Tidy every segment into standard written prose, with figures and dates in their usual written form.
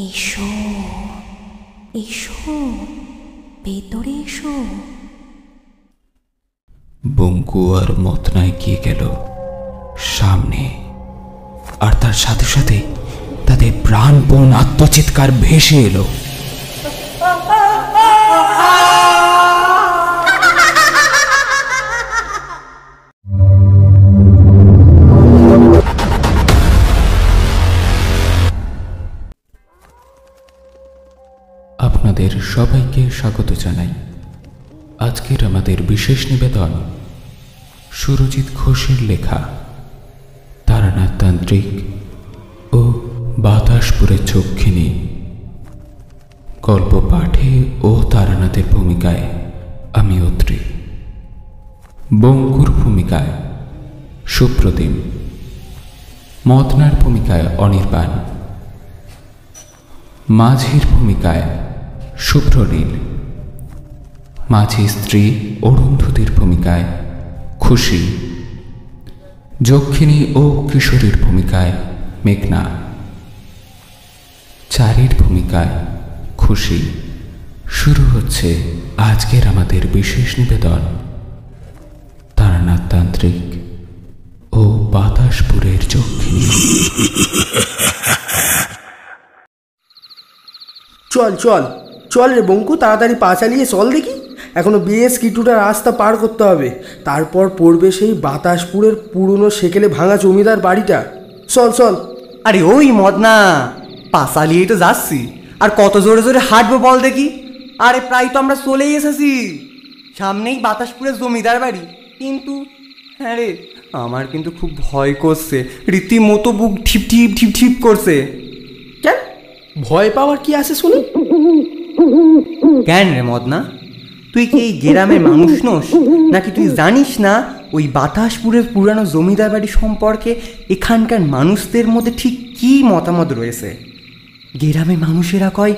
এসো এসো, ভেতরে এসো। বঙ্কু আর মতনা এগিয়ে গেল সামনে, আর তার সাথে সাথে তাদের প্রাণপণ আত্মচিৎকার ভেসে এলো। আপনাদের সবাইকে স্বাগত জানাই। আজকের আমাদের বিশেষ নিবেদন সুরজিৎ ঘোষের লেখা তারানাথ তান্ত্রিক ও বাতাসপুরের যক্ষিণী। গল্প পাঠে ও তারানাথের ভূমিকায় আমি অত্রি, বঙ্কুর ভূমিকায় সুপ্রতিম, মতনার ভূমিকায় অনির্বাণ, মাঝির ভূমিকায় শুভ্রনীল, মাঝি স্ত্রী অরুন্ধতির ভূমিকায় খুশি, যক্ষিণী ও কিশোরীর ভূমিকায় মেঘনা, চারির ভূমিকায় খুশি। শুরু হচ্ছে আজকের আমাদের বিশেষ নিবেদন তারানাথ তান্ত্রিক ও বাতাসপুরের যক্ষিণী। চল চল চল রে বঙ্কু, তাড়াতাড়ি পা চালিয়ে চল দেখি। এখনো বেশ কিছুটা রাস্তা পার করতে হবে, তারপর পড়বে সেই বাতাসপুরের পুরনো সেকেলে ভাঙা জমিদার বাড়িটা। চল চল। আরে ওই মদনা, পা চালিয়েই তো যাচ্ছি, আর কত জোরে জোরে হাঁটবো বল দেখি। আরে প্রায় তো আমরা চলেই এসেছি, সামনেই বাতাসপুরের জমিদার বাড়ি। কিন্তু হ্যাঁ রে, আমার কিন্তু খুব ভয় করছে, রীতিমতো বুক ঠিপ ঠিপ ঠিপ ঠিপ করছে। কেন ভয় পাওয়ার কি আছে শুনি? কেন রে মদনা, তুই কি এই গ্রামের মানুষ নোস, নাকি তুই জানিস না ওই বাতাসপুরের পুরানো জমিদার বাড়ি সম্পর্কে এখানকার মানুষদের মধ্যে ঠিক কী মতামত রয়েছে? গ্রামের মানুষেরা কয়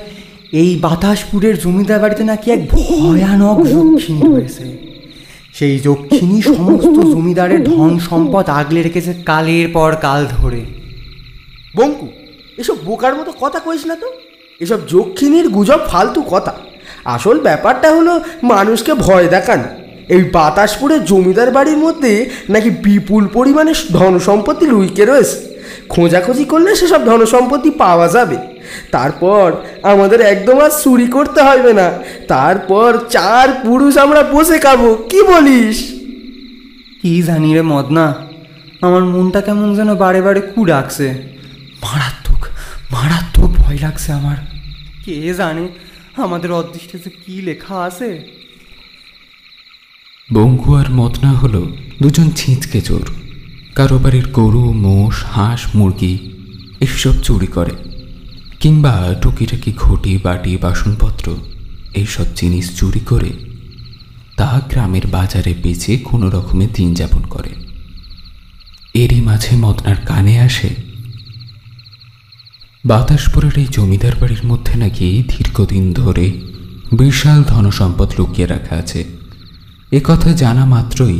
এই বাতাসপুরের জমিদার বাড়িতে নাকি এক ভয়ানক যক্ষিণী রয়েছে। সেই যক্ষিণী সমস্ত জমিদারের ধন সম্পদ আগলে রেখেছে কালের পর কাল ধরে। বঙ্কু, এসব বোকার মতো কথা কইস না তো। এসব যক্ষিণীর গুজব ফালতু কথা। আসল ব্যাপারটা হলো মানুষকে ভয় দেখানো। এই বাতাসপুরের জমিদার বাড়ির মধ্যে নাকি বিপুল পরিমাণে ধন সম্পত্তি লুইকে রয়েছে। খোঁজাখুঁজি করলে সেসব ধন সম্পত্তি পাওয়া যাবে। তারপর আমাদের একদম আর চুরি করতে হবে না। তারপর 4 পুরুষ আমরা বসে খাবো, কি বলিস? কি জানি রে মদনা, আমার মনটা কেমন যেন বারে বারে কু ডাকছে। মারাত্মক মারাত্মক ভয় লাগছে আমার। কে জানে আমাদের অদৃষ্টে যে কি লেখা আছে। বঙ্কু আর মতনা হলো দুজন ছিঁচকে চোর। কারো বাড়ির গরু, মোষ, হাঁস, মুরগি এসব চুরি করে, কিংবা টুকিটাকি ঘটি, বাটি, বাসনপত্র এইসব জিনিস চুরি করে তা গ্রামের বাজারে বেচে কোনো রকমে দিন যাপন করে। এরই মাঝে মতনার কানে আসে বাতাসপুরের এই জমিদার বাড়ির মধ্যে নাকি দীর্ঘদিন ধরে বিশাল ধনসম্পদ লুকিয়ে রাখা আছে। একথা জানা মাত্রই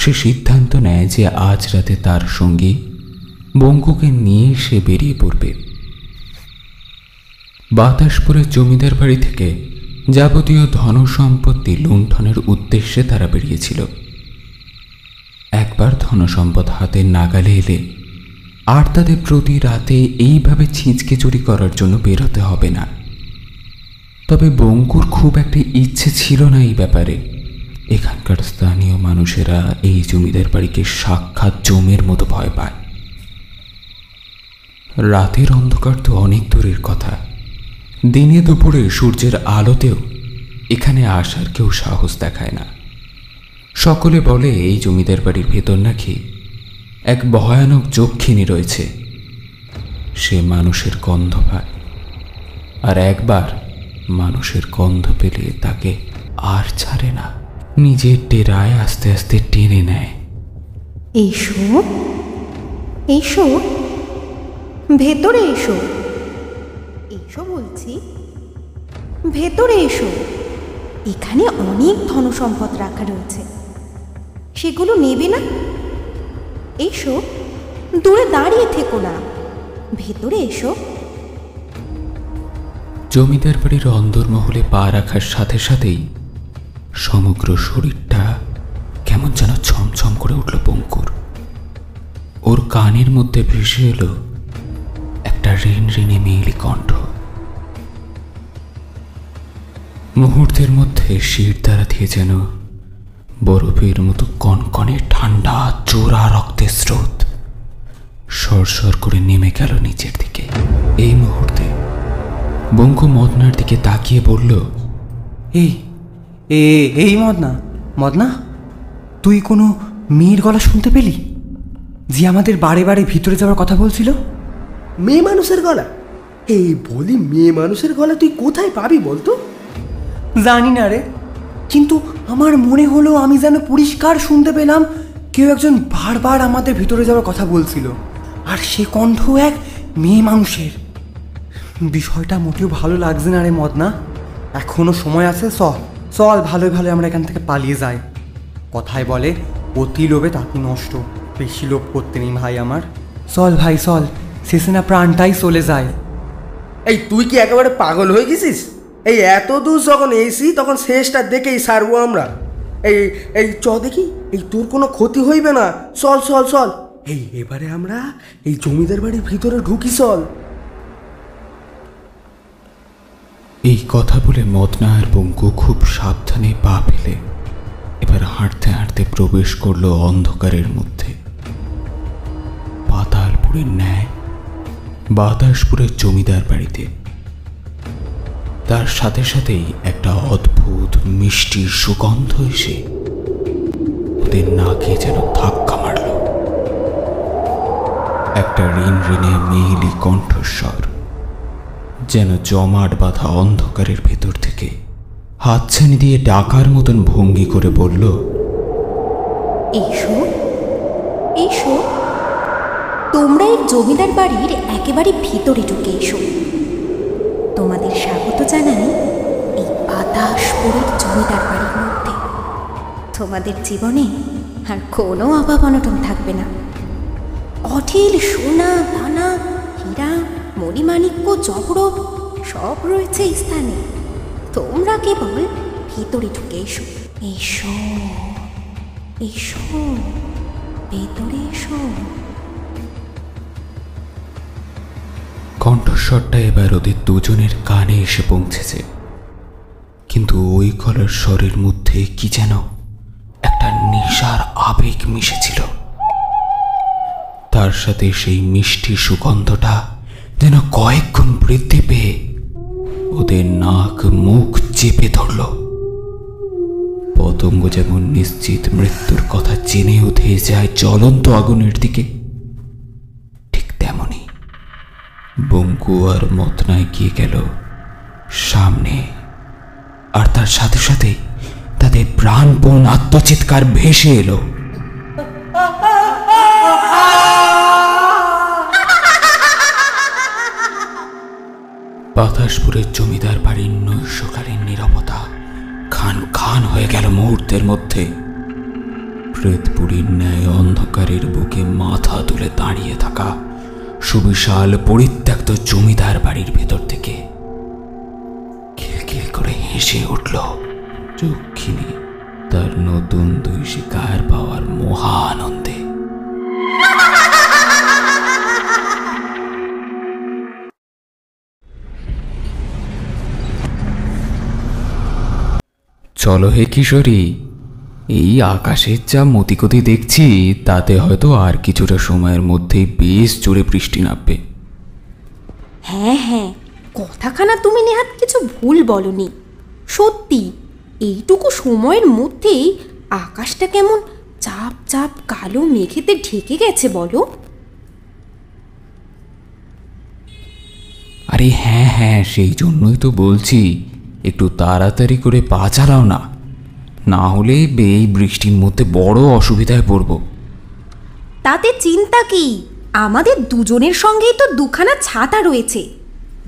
সে সিদ্ধান্ত নেয় যে আজ রাতে তার সঙ্গী বঙ্কুকে নিয়ে সে বেরিয়ে পড়বে। বাতাসপুরের জমিদার বাড়ি থেকে যাবতীয় ধনসম্পত্তি লুণ্ঠনের উদ্দেশ্যে তারা বেরিয়েছিল। একবার ধনসম্পদ হাতের নাগালে এলে আর তাদের প্রতি রাতে এইভাবে ছিঁচকে চুরি করার জন্য বের হতে হবে না। তবে বঙ্কুর খুব একটা ইচ্ছে ছিল না এই ব্যাপারে। এখানকার স্থানীয় মানুষেরা এই জমিদার বাড়িকে সাক্ষাৎ জমের মতো ভয় পায়। রাতের অন্ধকার তো অনেক দূরের কথা, দিনে দুপুরে সূর্যের আলোতেও এখানে আসার কেউ সাহস দেখায় না। সকলে বলে এই জমিদার বাড়ির ভেতর নাকি এক ভয়ানক যক্ষিণী রয়েছে। সে মানুষের গন্ধ পায়, আর একবার মানুষের গন্ধ পেলে তাকে আর ছাড়ে না, নিজের ডেরায় আস্তে আস্তে টেনে নেয়। এসো এসো, ভেতরে এসো। এসো বলছি, ভেতরে এসো। এখানে অনেক ধনসম্পদ রাখা রয়েছে, সেগুলো নেবে না? এসো, দূরে দাঁড়িয়ে থেকো না, ভেতরে এসো। জমিদার বাড়ির অন্দরমহলে পা রাখার সাথে সাথেই সমগ্র শরীরটা কেমন যেন ছমছম করে উঠল বঙ্কুর। ওর কানের মধ্যে ভেসে এলো একটা ঋণঋণে মেয়েলি কণ্ঠ। মুহূর্তের মধ্যে শির দ্বারা দিয়ে যেন বরফের মতো কনকনে ঠান্ডা চোরা রক্তের স্রোত সরসর করে নেমে গেল নিচের দিকে। এই মুহূর্তে বঙ্কু মদনার দিকে তাকিয়ে বলল, এই এই মদনা, মদনা, তুই কোনো মেয়ের গলা শুনতে পেলি যে আমাদের বারে বারে ভিতরে যাওয়ার কথা বলছিল? মেয়ে মানুষের গলা? এই বলি, মেয়ে মানুষের গলা তুই কোথায় পাবি বলতো? জানি না রে, কিন্তু আমার মনে হলো আমি যেন পরিষ্কার শুনতে পেলাম কেউ একজন বারবার আমাদের ভিতরে যাওয়ার কথা বলছিল, আর সে কণ্ঠ এক মেয়ে মানুষের। বিষয়টা মোটেও ভালো লাগছে না রে মদনা। এখনো সময় আছে, চল ভালোই ভালো আমরা এখান থেকে পালিয়ে যাই। কথায় বলে অতি লোভে তাঁতি নষ্ট, বেশি লোভ করতে নেই ভাই আমার। চল ভাই চল, শেষে না প্রাণটাই চলে যায়। এই তুই কি একেবারে পাগল হয়ে গেছিস? এই এত দূর যখন এসি তখন শেষটা দেখেই সারবো আমরা। এই এই চ দেখি, এই তোর কোনো ক্ষতি হইবে না। চল চল চল, এই এবারে আমরা এই জমিদার বাড়ির ভিতরে ঢুকি, চল। এই কথা বলে মদনা আর বঙ্কু খুব সাবধানে পা ফেলে এবার হাঁটতে হাঁটতে প্রবেশ করলো অন্ধকারের মধ্যে। পাতালপুরের ন্যায় বাতাসপুরের জমিদার বাড়িতে। তার সাথে সাথেই একটা অদ্ভুত মিষ্টি সুগন্ধ এসে ওদের নাকে যেন ধাক্কা মারল। একটা ঋণঋণে মেয়েলি কণ্ঠস্বর যেন জমাট বাঁধা অন্ধকারের ভেতর থেকে হাতছানি দিয়ে ডাকার মতন ভঙ্গি করে বলল, এসো এসো, তোমরা এই জমিদার বাড়ির একেবারে ভিতরে ঢুকে এসো। তোমাদের স্বাগত জানাই এই বাতাসপুরের জমিদার বাড়ির মধ্যে। তোমাদের জীবনে আর কোনো অভাব অনটন থাকবে না। অঢেল সোনা দানা, হীরা, মণিমাণিক্য, জহরত সব রয়েছে এই স্থানে। তোমরা কেবল ভিতরে ঢুকে এসো। এসো এসো, ভেতরে এসো। কণ্ঠস্বরটা এবার ওদের দুজনের কানে এসে পৌঁছেছে, কিন্তু ওই গলার স্বরের মধ্যে কি যেন একটা নেশার আবেগ মিশেছিল। তার সাথে সেই মিষ্টি সুগন্ধটা যেন কয়েক গুণ বৃদ্ধি পেয়ে ওদের নাক মুখ চেপে ধরল। পতঙ্গ যেমন নিশ্চিত মৃত্যুর কথা জেনে উঠে যায় জ্বলন্ত আগুনের দিকে, ঠিক তেমনি বঙ্কু আর মদনায় গিয়ে গেল সামনে। আর তার সাথে সাথে তাদের প্রাণপণ আত্মচিৎকার ভেসে এলো। বাতাসপুরের জমিদার বাড়ির নৈশকালীন নীরবতা খান খান হয়ে গেল মুহূর্তের মধ্যে। প্রেতপুরীর ন্যায় অন্ধকারের বুকে মাথা তুলে দাঁড়িয়ে থাকা সুবিশাল পরিত্যক্ত জমিদার বাড়ির ভেতর থেকে খিলখিল করে হেসে উঠল যক্ষিণী তার নতুন দুই শিকার পাওয়ার মহা আনন্দে। চলো হে কিশোরী, এই আকাশের যা মতিগতি দেখছি তাতে হয়তো আর কিছুটা সময়ের মধ্যেই বেশ জোরে বৃষ্টি নামবে। হ্যাঁ হ্যাঁ, কথাখানা তুমি নেহাত কিছু ভুল বলনি। সত্যি এইটুকু সময়ের মধ্যেই আকাশটা কেমন চাপ চাপ কালো মেঘেতে ঢেকে গেছে বলো। আরে হ্যাঁ হ্যাঁ, সেই জন্যই তো বলছি একটু তাড়াতাড়ি করে পা চালাও না, না হলে এই বৃষ্টির মধ্যে বড় অসুবিধায় পড়ব। তাতে চিন্তা কি, আমাদের দুজনের সঙ্গেই তো দুখানা ছাতা রয়েছে।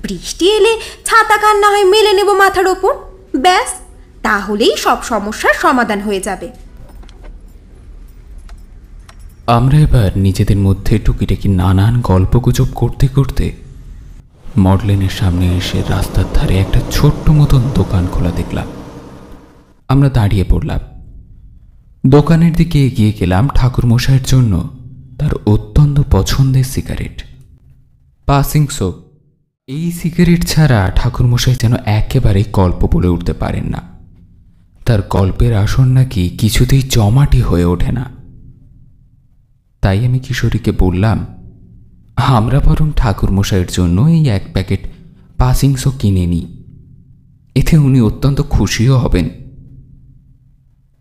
বৃষ্টি এলে ছাতা কান না হয় মেলে নেব মাথার ওপর, ব্যাস, তাহলেই সব সমস্যার সমাধান হয়ে যাবে। আমরা এবার নিজেদের মধ্যে টুকিটাকি নানান গল্পগুজব করতে করতে মডলেনের সামনে এসে রাস্তার ধারে একটা ছোট্ট মতন দোকান খোলা দেখলাম। আমরা দাঁড়িয়ে পড়লাম। দোকানের দিকে এগিয়ে গেলাম ঠাকুরমশাইয়ের জন্য তার অত্যন্ত পছন্দের সিগারেট, পাসিং সোপ। এই সিগারেট ছাড়া ঠাকুরমশাই যেন একেবারেই গল্প বলে উঠতে পারেন না। তার গল্পের আসর নাকি কিছুতেই জমাটি হয়ে ওঠে না। তাই আমি কিশোরীকে বললাম, আমরা বরং ঠাকুরমশাইয়ের জন্য এই এক প্যাকেট পাসিং সোপ কিনে নিই, এতে উনি অত্যন্ত খুশিও হবেন।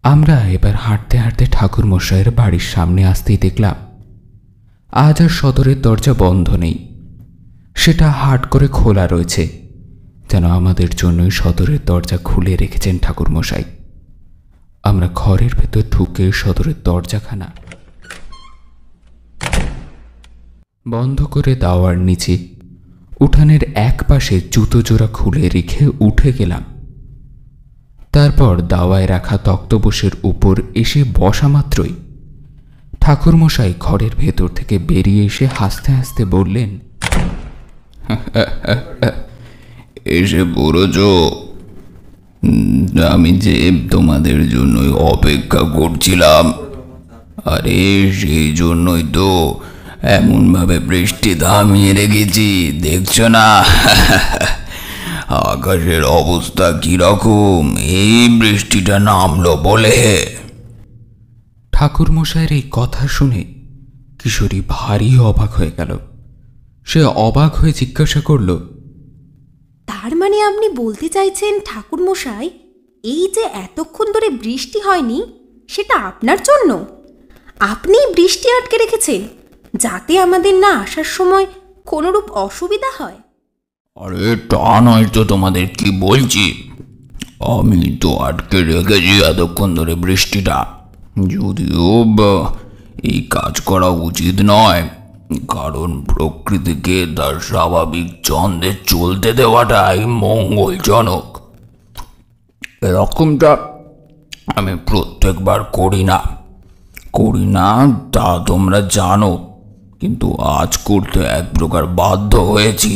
আমরা এবার হাঁটতে হাঁটতে ঠাকুরমশাইয়ের বাড়ির সামনে আসতেই দেখলাম আজ আর সদরের দরজা বন্ধ নেই, সেটা হাট করে খোলা রয়েছে, যেন আমাদের জন্যই সদরের দরজা খুলে রেখেছেন ঠাকুরমশাই। আমরা ঘরের ভেতর ঢুকে সদরের দরজাখানা বন্ধ করে দাওয়ার নিচে উঠানের এক পাশে জুতো জোড়া খুলে রেখে উঠে গেলাম। তারপর দাওয়ায় রাখা তক্তপোষের উপর এসে বসা মাত্রই ঠাকুরমশাই ঘরের ভেতর থেকে বেরিয়ে এসে হাসতে হাসতে বললেন, এসে পড়েছ? আমি যে তোমাদের জন্যই অপেক্ষা করছিলাম। আরে সেই জন্যই তো এমনভাবে বৃষ্টি থামিয়ে রেখেছি, দেখছো না আকাশের অবস্থা কিরকম? এই বৃষ্টিটা নামলো বলে। ঠাকুরমশাইয়ের এই কথা শুনে কিশোরী ভারী অবাক হয়ে গেল। সে অবাক হয়ে জিজ্ঞাসা করল, তার মানে আপনি বলতে চাইছেন ঠাকুরমশাই, এই যে এতক্ষণ ধরে বৃষ্টি হয়নি সেটা আপনার জন্য? আপনি বৃষ্টি আটকে রেখেছেন যাতে আমাদের না আসার সময় কোনোরূপ অসুবিধা হয়? আরে তা নয় তো, তোমাদের কি বলছি, আমি তো আটকে রেখেছি এতক্ষণ ধরে বৃষ্টিটা। যদিও এই কাজ করা উচিত নয়, কারণ প্রকৃতিকে তার স্বাভাবিক ছন্দে চলতে দেওয়াটাই মঙ্গলজনক। এরকমটা আমি প্রত্যেকবার করি না তা তোমরা জানো, কিন্তু আজ করতে এক প্রকার বাধ্য হয়েছি।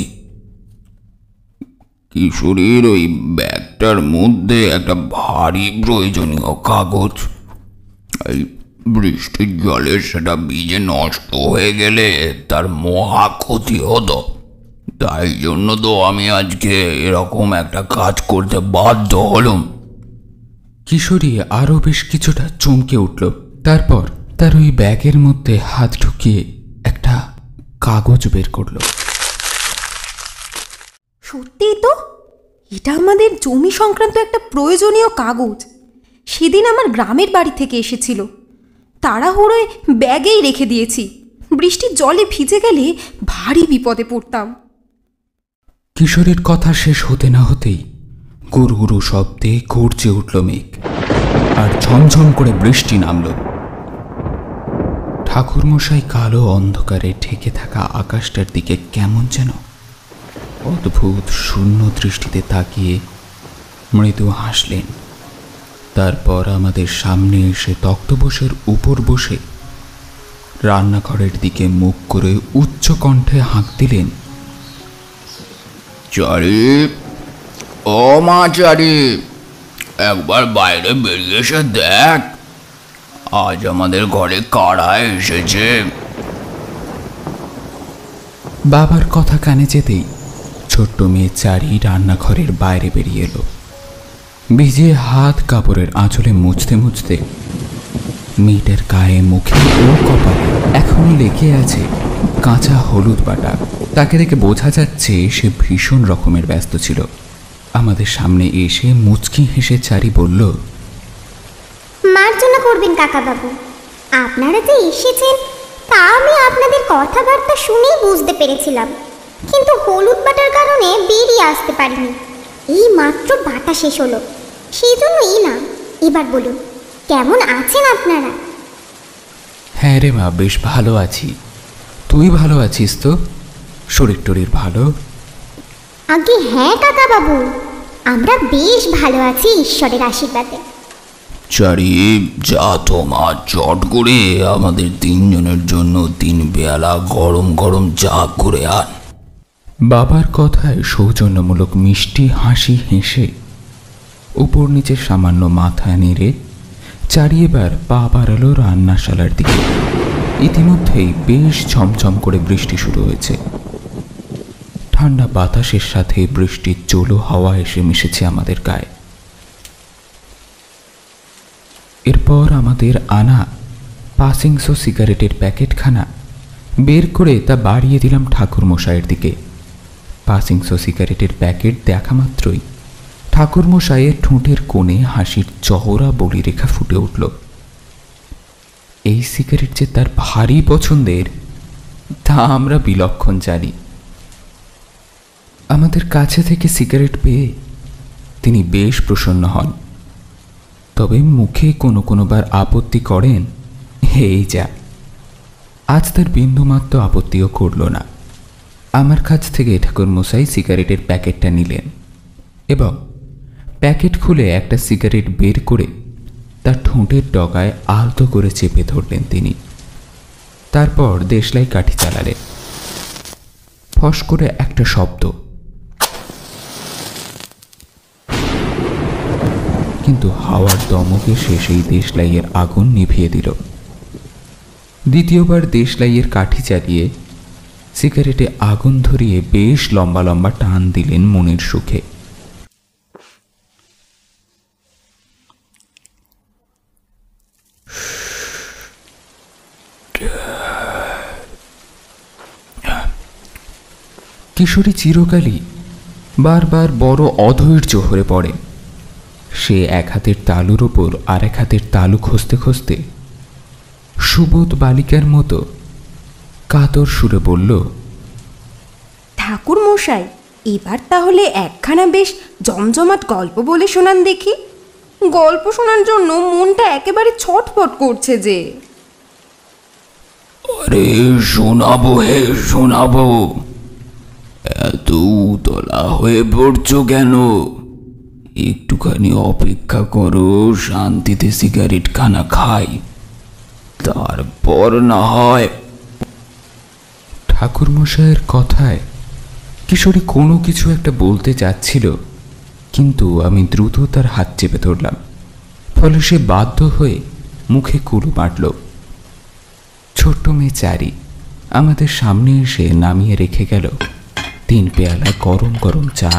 কিশোরীর ওই ব্যাগটার মধ্যে একটা ভারী প্রয়োজনীয় কাগজ। এই বৃষ্টির জলে সেটা ভিজে নষ্ট হয়ে গেলে তার মহা ক্ষতি হতো। তাই জন্য তো আমি আজকে এরকম একটা কাজ করতে বাধ্য হলাম। কিশোরী আরও বেশ কিছুটা চমকে উঠল। তারপর তার ওই ব্যাগের মধ্যে হাত ঢুকিয়ে একটা কাগজ বের করল। সত্যিই তো, এটা আমাদের জমি সংক্রান্ত একটা প্রয়োজনীয় কাগজ। সেদিন আমার গ্রামের বাড়ি থেকে এসেছিল, তাড়াহুড়োয় ব্যাগেই রেখে দিয়েছি। বৃষ্টির জলে ভিজে গেলে ভারী বিপদে পড়তাম। কিশোরীর কথা শেষ হতে না হতেই গুরু শব্দে গর্জে উঠল মেঘ, আর ঝমঝম করে বৃষ্টি নামল। ঠাকুরমশাই কালো অন্ধকারে ঢেকে থাকা আকাশটার দিকে কেমন যেন অদ্ভুত শূন্য দৃষ্টিতে তাকিয়ে মৃদু হাসলেন। তারপর আমাদের সামনে এসে তক্তপোষের উপর বসে রান্নাঘরের দিকে মুখ করে উচ্চ কণ্ঠে হাঁক দিলেন, চারি, ও মা চারি, একবার বাইরে বেরিয়ে এসে দেখ, আজ আমাদের ঘরে কারা এসেছে। বাবার কথা কানে যেতেই ছোট্ট মেয়ে চারি রান্নাঘরের বাইরে বেরিয়ে এলো। ভিজে হাত কাপড়ের আঁচলে মুছতে মুছতে মেয়েটার গায়ে, মুখে ও কপালে এখনো লেগে আছে কাঁচা হলুদ বাটা। তাকে দেখে বোঝা যাচ্ছে সে ভীষণ রকমের ব্যস্ত ছিল। আমাদের সামনে এসে মুচকি হেসে চারি বলল, মার জন্য করবেন কাকাবাবু, আপনারা যে এসেছেন তা আমি আপনাদের কথাবার্তা শুনেই বুঝতে পেরেছিলাম, কিন্তু হলুদ বাটার কারণে বেরিয়ে আসতে পারিনি। এই মাত্র বাটা শেষ হলো, সেই জন্যই না। এবার বলুন, কেমন আছেন আপনারা? হ্যাঁ রে মা, বেশ ভালো আছি। তুই ভালো আছিস তো? শরীর টরীর ভালো? আগে হ্যাঁ কাকাবাবু, আমরা বেশ ভালো আছি ঈশ্বরের আশীর্বাদে। চারি, যা তো মা, চট করে আমাদের তিনজনের জন্য 3 বেলা গরম গরম চা করে আন। বাবার কথায় সৌজন্যমূলক মিষ্টি হাসি হেসে উপর নিচে সামান্য মাথা নেড়ে চারিয়েবার পা বাড়ালো রান্নাশালার দিকে। ইতিমধ্যেই বেশ ঝমঝম করে বৃষ্টি শুরু হয়েছে। ঠান্ডা বাতাসের সাথে বৃষ্টির চলো হাওয়া এসে মিশেছে আমাদের গায়ে। এরপর আমাদের আনা পাসিংসো সিগারেটের প্যাকেটখানা বের করে তা বাড়িয়ে দিলাম ঠাকুরমশাইয়ের দিকে। পাসিংসো সিগারেটের প্যাকেট দেখা মাত্রই ঠাকুরমশাইয়ের ঠোঁটের কোণে হাসির চওড়া বলিরেখা ফুটে উঠল। এই সিগারেট যে তার ভারী পছন্দের তা আমরা বিলক্ষণ জানি। আমাদের কাছে থেকে সিগারেট পেয়ে তিনি বেশ প্রসন্ন হন, তবে মুখে কোনো কোনোবার আপত্তি করেন। এই যা, আজ তার বিন্দুমাত্র আপত্তিও করল না। আমার কাছ থেকে ঠাকুরমশাই সিগারেটের প্যাকেটটা নিলেন এবং প্যাকেট খুলে একটা সিগারেট বের করে তার ঠোঁটের ডগায় আলতো করে চেপে ধরলেন তিনি। তারপর দেশলাই কাঠি চালালেন। ফস করে একটা শব্দ, কিন্তু হাওয়ার দমকে সে সেই দেশলাইয়ের আগুন নিভিয়ে দিল। দ্বিতীয়বার দেশলাইয়ের কাঠি চালিয়ে সিগারেটে আগুন ধরিয়ে বেশ লম্বা লম্বা টান দিলেন মনের সুখে। কিশোরী চিরকালই বারবার বড় অধৈর্য হয়ে পড়ে। সে এক হাতের তালুর ওপর আর এক হাতের তালু খসতে খসতে সুবোধ বালিকার মতো কাতর সুরে বলল, ঠাকুর মশাই, এবার তাহলে একখানা বেশ জমজমাট গল্প বলে শোনান দেখি। গল্প শোনার জন্য মনটা একেবারে ছটফট করছে যে। আরে শোনাবো, হে শোনাবো। এত উতলা হয়ে পড়ছো কেন? একটুখানি অপেক্ষা করো, শান্তিতে সিগারেট খানা খাই, তারপর না হয়। ঠাকুরমশাইয়ের কথায় কিশোরী কোনো কিছু একটা বলতে যাচ্ছিল, কিন্তু আমি দ্রুত তার হাত চেপে ধরলাম। ফলে সে বাধ্য হয়ে মুখে কুলু মারল। ছোট্ট মেয়ে চারি আমাদের সামনে এসে নামিয়ে রেখে গেল 3 পেয়ালা গরম গরম চা,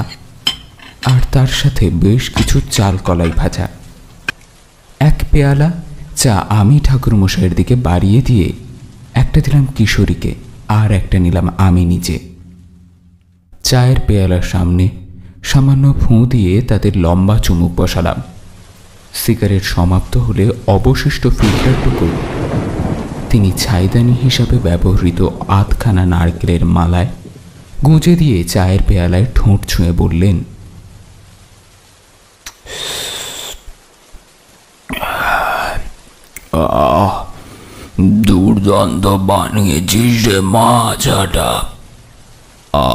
আর তার সাথে বেশ কিছু চাল কলাই ভাজা। 1 পেয়ালা চা আমি ঠাকুরমশাইয়ের দিকে বাড়িয়ে দিয়ে একটা দিলাম কিশোরীকে, আর একটা নিলাম আমি নিজে। চায়ের পেয়ালার সামনে সামান্য ফুঁ দিয়ে তাদের লম্বা চুমুক বসালাম। সিগারেট সমাপ্ত হলে অবশিষ্ট ফিল্টারটুকু তিনি ছাইদানি হিসাবে ব্যবহৃত আধখানা নারকেলের মালায় গুঁজে দিয়ে চায়ের পেয়ালায় ঠোঁট ছুঁয়ে বললেন, দুর্দান্ত বানিয়েছিস রে মা চাটা।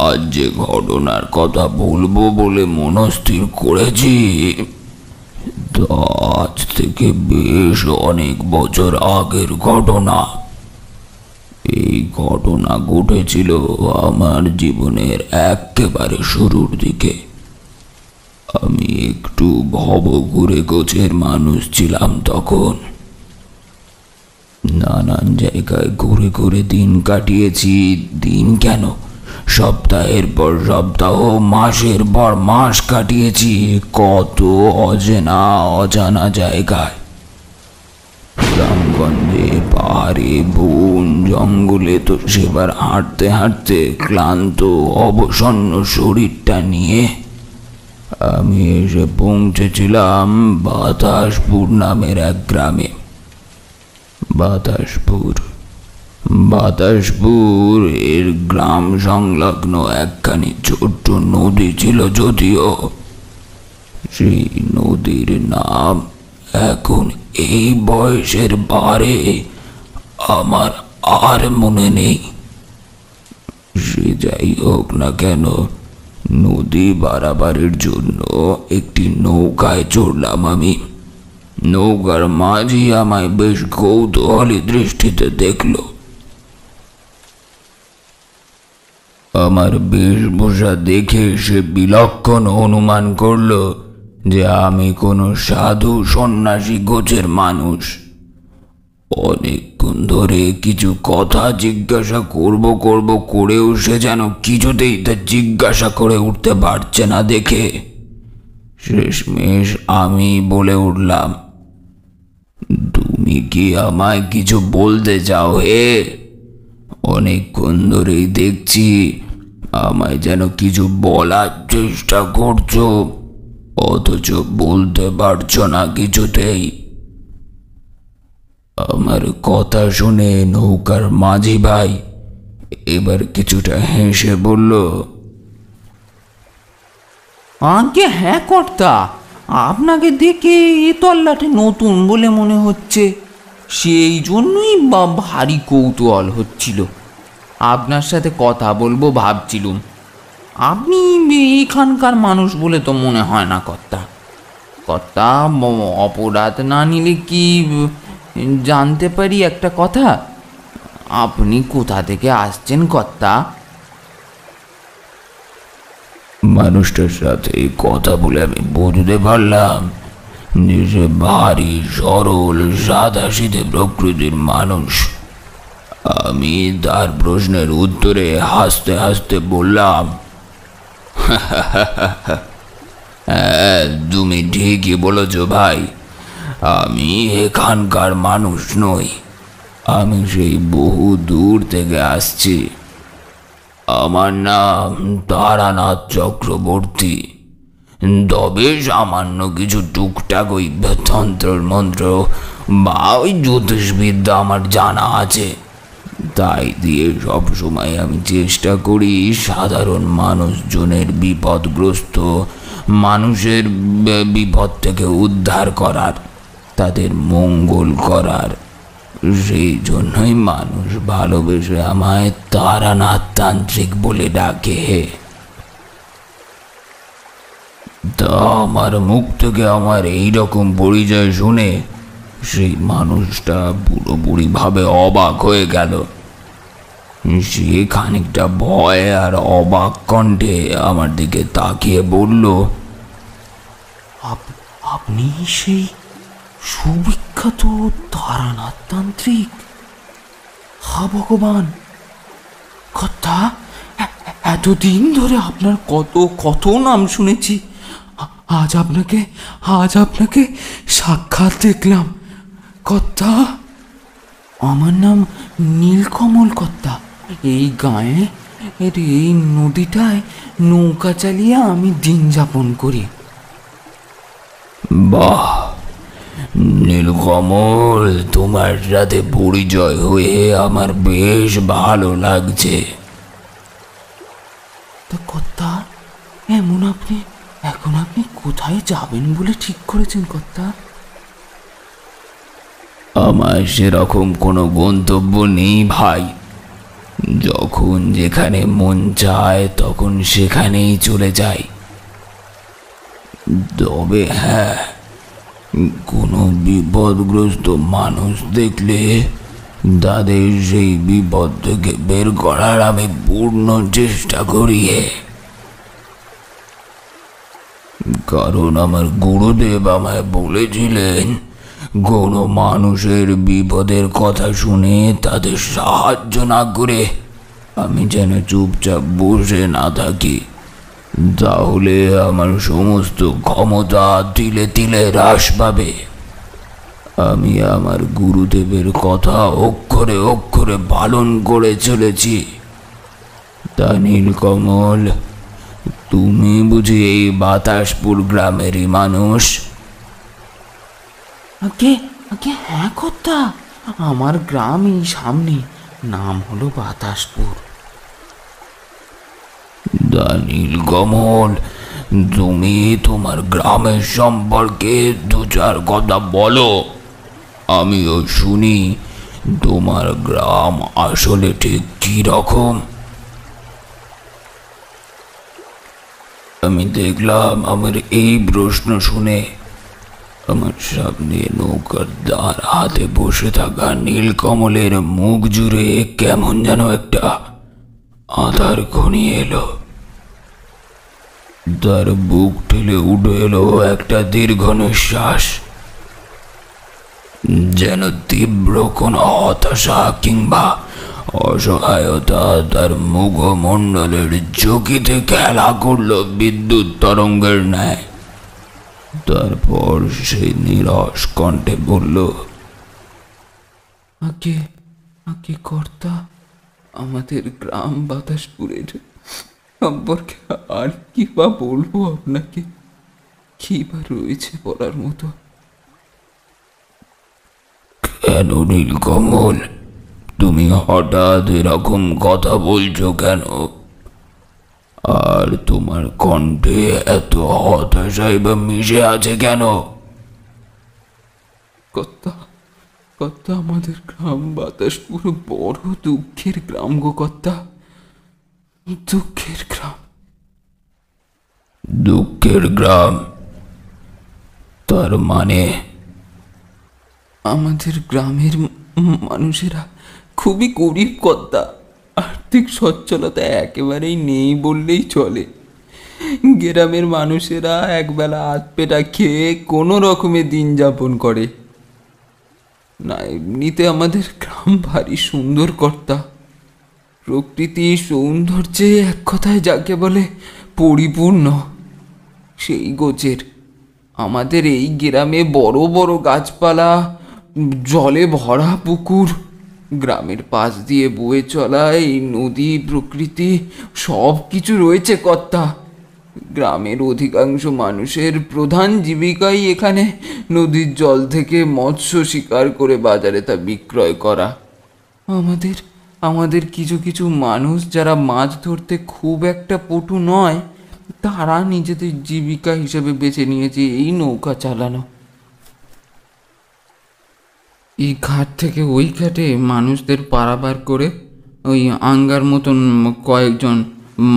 আজ যে ঘটনার কথা বলবো বলে মনস্থির করেছি, তা আজ থেকে বেশ অনেক বছর আগের ঘটনা। এই ঘটনা ঘটেছিল আমার জীবনের একেবারে শুরুর দিকে। আমি একটু ভবঘুরে গোছের মানুষ ছিলাম তখন। নানান জায়গায় ঘুরে ঘুরে দিন কাটিয়েছি। দিন কেন, সপ্তাহের পর সপ্তাহ, মাসের পর মাস কাটিয়েছি কত অচেনা অজানা জায়গায়। গ্রামগঞ্জে, পাহাড়ে, বন জঙ্গলে তো সেবার হাঁটতে হাঁটতে ক্লান্ত অবসন্ন শরীরটা নিয়ে আমি এসে পৌঁছেছিলাম বাতাসপুর নামের এক গ্রামে। বাতাসপুর এর গ্রাম সংলগ্ন একখানি ছোট্ট নদী ছিল যদিও। সেই নদীর নাম এখন এই বয়সের বারে আমার আর মনে নেই। সে যাই হোক না কেন, নদী পারাপারের জন্য একটি নৌকায় চড়লাম আমি। নৌকার মাঝি আমায় বেশ কৌতূহলী দৃষ্টিতে দেখল। আমার বেশভূষা দেখে সে বিলক্ষণ অনুমান করল যে আমি কোনো সাধু সন্ন্যাসী গোছের মানুষ। অনেকক্ষণ ধরে কিছু কথা জিজ্ঞাসা করব করেও সে যেন কিছুতেই তা জিজ্ঞাসা করে উঠতে পারছে না দেখে শেষমেশ আমি বলে উঠলাম, তুমি কি আমায় কিছু বলতে চাও হে? অনেকক্ষণ ধরেই দেখছি আমায় যেন কিছু বলার চেষ্টা করছো, অথচ বলতে পারছো না কিছুতেই। আমার কথা শুনে নৌকার মাঝি ভাই এবার কিছুটা হেসে বলল, আগে হ্যাঁ কর্তা, আপনাকে দেখে এ তল্লাটে নতুন বলে মনে হচ্ছে, সেই জন্যই বা ভারী কৌতূহল হচ্ছিল। আপনার সাথে কথা বলবো ভাবছিলুম। আপনি এখানকার মানুষ বলে তো মনে হয় না কর্তা। কর্তা, অপরাধ না নিলে কি জানতে পারি একটা কথা? আপনি কোথা থেকে আসছেন কর্তা? মানুষটার সাথে কথা বলে আমি বুঝতে পারলাম যে সে ভারী সরল সাদাসিধে প্রকৃতির মানুষ। আমি তার প্রশ্নের উত্তরে হাসতে হাসতে বললাম, হ্যাঁ, তুমি ঠিকই বলেছ ভাই, আমি এখানকার মানুষ নই, আমি সেই বহু দূর থেকে আসছি। আমার নাম তারানাথ চক্রবর্তী, তবে সামান্য কিছু টুকটাক ওই তন্ত্র মন্ত্র বা ওই জ্যোতিষবিদ্যা আমার জানা আছে। তাই দিয়ে সবসময় আমি চেষ্টা করি সাধারণ মানুষজনের বিপদগ্রস্ত মানুষের বিপদ থেকে উদ্ধার করার, তাদের মঙ্গল করার। সেই জন্যই মানুষ ভালোবেসে আমায় তারানাথ তান্ত্রিক বলে ডাকে। তা আমার মুখ থেকে আমার এইরকম পরিচয় শুনে সেই মানুষটা পুরোপুরিভাবে অবাক হয়ে গেল। সে খানিকটা ভয় আর অবাক কণ্ঠে আমার দিকে তাকিয়ে বলল, আপনি সেই সুবিখ্যাত তারানাথ তান্ত্রিক? হা ভগবান! কথা এতদিন ধরে আপনার কত নাম শুনেছি, আজ আপনাকে সাক্ষাৎ দেখলাম। কর্তা, আমার নাম নীলকমল কর্তা। এই গায়ে এই নদীটায় নৌকা চালিয়ে আমি দিন যাপন করি। বাহ নীলকমল, তোমার সাথে পরিচয় হয়ে আমার বেশ ভালো লাগছে। তা কর্তা, এখন আপনি কোথায় যাবেন বলে ঠিক করেছেন কর্তা? আমার সেরকম কোনো গন্তব্য নেই ভাই, যখন যেখানে মন চায় তখন সেখানেই চলে যাই। তবে হ্যাঁ, কোনো বিপদগ্রস্ত মানুষ দেখলে তাদের সেই বিপদ থেকে বের করার আমি পূর্ণ চেষ্টা করি। কারণ আমার গুরুদেব আমায় বলেছিলেন, কোনো মানুষের বিপদের কথা শুনে তাদের সাহায্য না করে আমি যেন চুপচাপ বসে না থাকি, তাহলে আমার সমস্ত ক্ষমতা তিলে তিলে হ্রাস পাবে। আমি আমার গুরুদেবের কথা অক্ষরে অক্ষরে পালন করে চলেছি। তা নীলকমল, তুমি বুঝি এই বাতাসপুর গ্রামেরই মানুষ? আগে হ্যাঁ কর্তা, আমার গ্রাম এই সামনে, নাম হলো বাতাসপুর। নীলকমল, তুমি তোমার গ্রামের সম্পর্কে দু চার কথা বলো, আমিও শুনি তোমার গ্রাম আসলে ঠিক কি রকম। আমি দেখলাম আমার এই প্রশ্ন শুনে আমার সামনে নৌকার দ্বার হাতে বসে থাকা নীলকমলের মুখ জুড়ে কেমন যেন একটা আধার ঘনিয়ে এলো। তার বুক ঠেলে উঠে এলো একটা দীর্ঘ নিঃশ্বাস, যেন তীব্র কোনো হতাশা কিংবা অসহায়তা তার মুখমণ্ডলের চকিতে খেলা করলো বিদ্যুৎ তরঙ্গের ন্যায়। তারপর সে নিরস কণ্ঠে বলল, আগে আগে কর্তা, আমাদের গ্রাম বাতাসপুরের সম্পর্কে আর কি বা বলবো আপনাকে? কি বা রয়েছে বলার মতো? কেন নীলকমল, তুমি হঠাৎ এরকম কথা বলছো কেন? আর তোমার কণ্ঠে এত হতাশাই বা মিশে আছে কেন? কর্তা, কর্তা, আমাদের গ্রাম বাতাসপুর বড় দুঃখের গ্রাম গো কর্তা, দুঃখের গ্রাম। দুঃখের গ্রাম? তার মানে? আমাদের গ্রামের মানুষেরা খুবই গরিব কর্তা, আর্থিক সচ্ছলতা একেবারেই নেই বললেই চলে। গ্রামের মানুষেরা একবেলা হাত পেটা খেয়ে কোনো রকমে দিন যাপন করে না। এমনিতে আমাদের গ্রাম ভারী সুন্দর কর্তা, প্রকৃতি সৌন্দর্যে এক কথায় যাকে বলে পরিপূর্ণ, সেই গোছের। আমাদের এই গ্রামে বড় বড় গাছপালা, জলে ভরা পুকুর, গ্রামের পাশ দিয়ে বয়ে চলা এই নদী, প্রকৃতি সব কিছু রয়েছে কর্তা। গ্রামের অধিকাংশ মানুষের প্রধান জীবিকাই এখানে নদীর জল থেকে মৎস্য শিকার করে বাজারে তা বিক্রয় করা। আমাদের কিছু কিছু মানুষ যারা মাছ ধরতে খুব একটা পটু নয়, তারা নিজেদের জীবিকা হিসেবে বেছে নিয়েছে এই নৌকা চালানো। এই ঘাট থেকে ওই ঘাটে মানুষদের পারাপার করে ওই আঙ্গার মতন কয়েকজন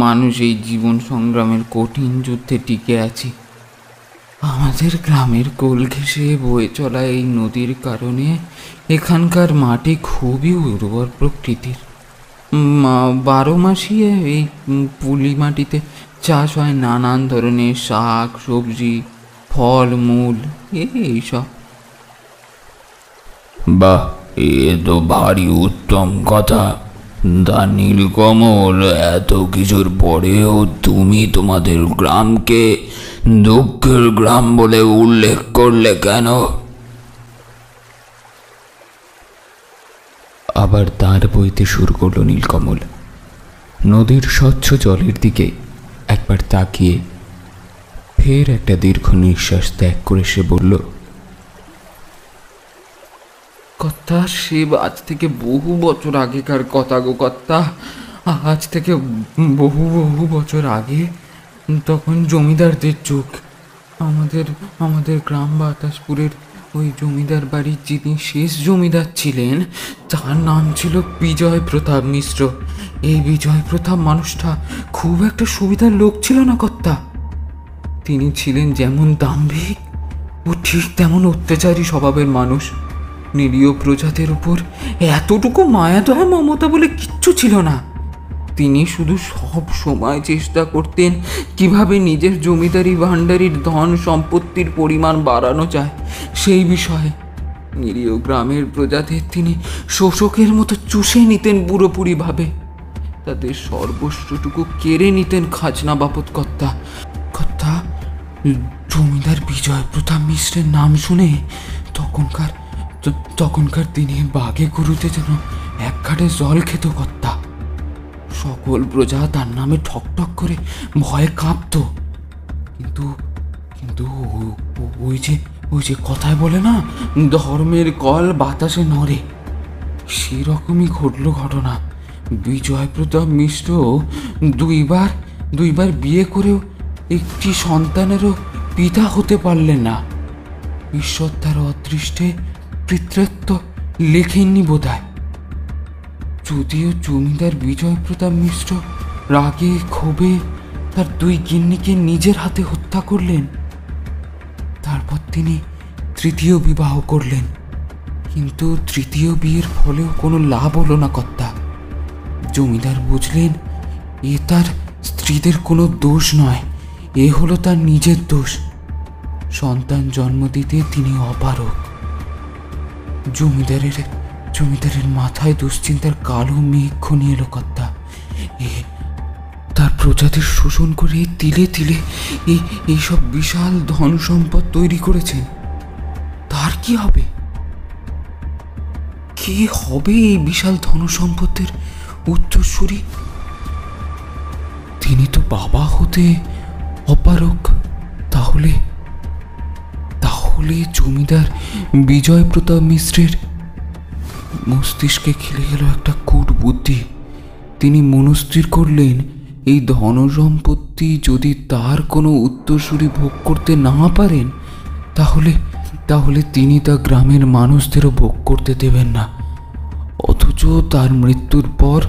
মানুষ এই জীবন সংগ্রামের কঠিন যুদ্ধে টিকে আছে। আমাদের গ্রামের কোল ঘেঁষে বয়ে চলা এই নদীর কারণে এখানকার মাটি খুবই উর্বর প্রকৃতির। 12 মাসই এই পুলি মাটিতে চাষ হয় নানান ধরনের শাক সবজি, ফল মূল, এইসব। বাহ, এ তো ভারী উত্তম কথা। দা নীলকমল, এত কিছুর পরেও তুমি তোমাদের গ্রামকে দুঃখের গ্রাম বলে উল্লেখ করলে কেন? আবার দাঁড় বইতে শুরু করলো নীলকমল। নদীর স্বচ্ছ জলের দিকে একবার তাকিয়ে ফের একটা দীর্ঘ নিঃশ্বাস ত্যাগ করে সে বলল, কর্তা, সে আজ থেকে বহু বছর আগেকার কথা গো কর্তা। আজ থেকে বহু বহু বছর আগে, তখন জমিদারদের যুগ। আমাদের গ্রাম বাতাসপুরের ওই জমিদার বাড়ির যিনি শেষ জমিদার ছিলেন, তার নাম ছিল বিজয় প্রতাপ মিশ্র। এই বিজয় প্রতাপ মানুষটা খুব একটা সুবিধার লোক ছিল না কর্তা। তিনি ছিলেন যেমন দাম্ভিক ও ঠিক তেমন অত্যাচারী স্বভাবের মানুষ। নিরীহ প্রজাদের উপর এতটুকু মায়া দয়া মমতা বলে কিচ্ছু ছিল না। তিনি শুধু সব সময় চেষ্টা করতেন কিভাবে নিজের জমিদারি ভাণ্ডারির ধন সম্পত্তির পরিমাণ বাড়ানো যায় সেই বিষয়ে। নিরীহ গ্রামের প্রজাদের তিনি শোষকের মতো চুষে নিতেন পুরোপুরিভাবে। তাদের সর্বস্বটুকু কেড়ে নিতেন খাজনা বাবদ কর্তা। জমিদার বিজয় প্রতাপ মিশ্রের নাম শুনে তখনকার দিনে বাঘে গরুতে যেন এক ঘাটে জল খেত কর্তা। সকল প্রজা তার নামে ঠকঠক করে ভয়ে কাঁপত। কিন্তু ওই যে কথায় বলে না, ধর্মের কল বাতাসে নড়ে, সেরকমই ঘটল ঘটনা। বিজয় প্রতাপ মিশ্র দুইবার বিয়ে করেও একটি সন্তানেরও পিতা হতে পারলেন না। ঈশ্বর তার অদৃষ্টে পিতৃত্ব লেখেননি বোধহয়। যদিও জমিদার বিজয় প্রতাপ মিশ্র রাগে ক্ষোভে তার 2 গিন্নিকে নিজের হাতে হত্যা করলেন। তারপর তিনি 3য় বিবাহ করলেন, কিন্তু 3য় বিয়ের ফলেও কোনো লাভ হলো না কর্তা। জমিদার বুঝলেন এ তার স্ত্রীদের কোনো দোষ নয়, এ হলো তার নিজের দোষ। সন্তান জন্ম দিতে তিনি অপারগ। জমিদারের মাথায় দুশ্চিন্তার কালো মেঘ ঘনিয়ে এলো কর্তা। তার প্রজাদের শোষণ করে তিলে তিলে এইসব বিশাল ধন সম্পদ তৈরি করেছেন। তার কি হবে? কি হবে এই বিশাল ধন সম্পদের উত্তরসূরি? তিনি তো বাবা হতে অপারগ। তাহলে জমিদার বিজয় প্রতাপ মিশ্রের মস্তিষ্কে খেলে গেল একটা কূট বুদ্ধি। তিনি মনস্থির করলেন, এই ধন সম্পত্তি যদি তার কোনো উত্তরসূরি ভোগ করতে না পারেন, তাহলে তিনি তা গ্রামের মানুষদেরও ভোগ করতে দেবেন না। অথচ তার মৃত্যুর পর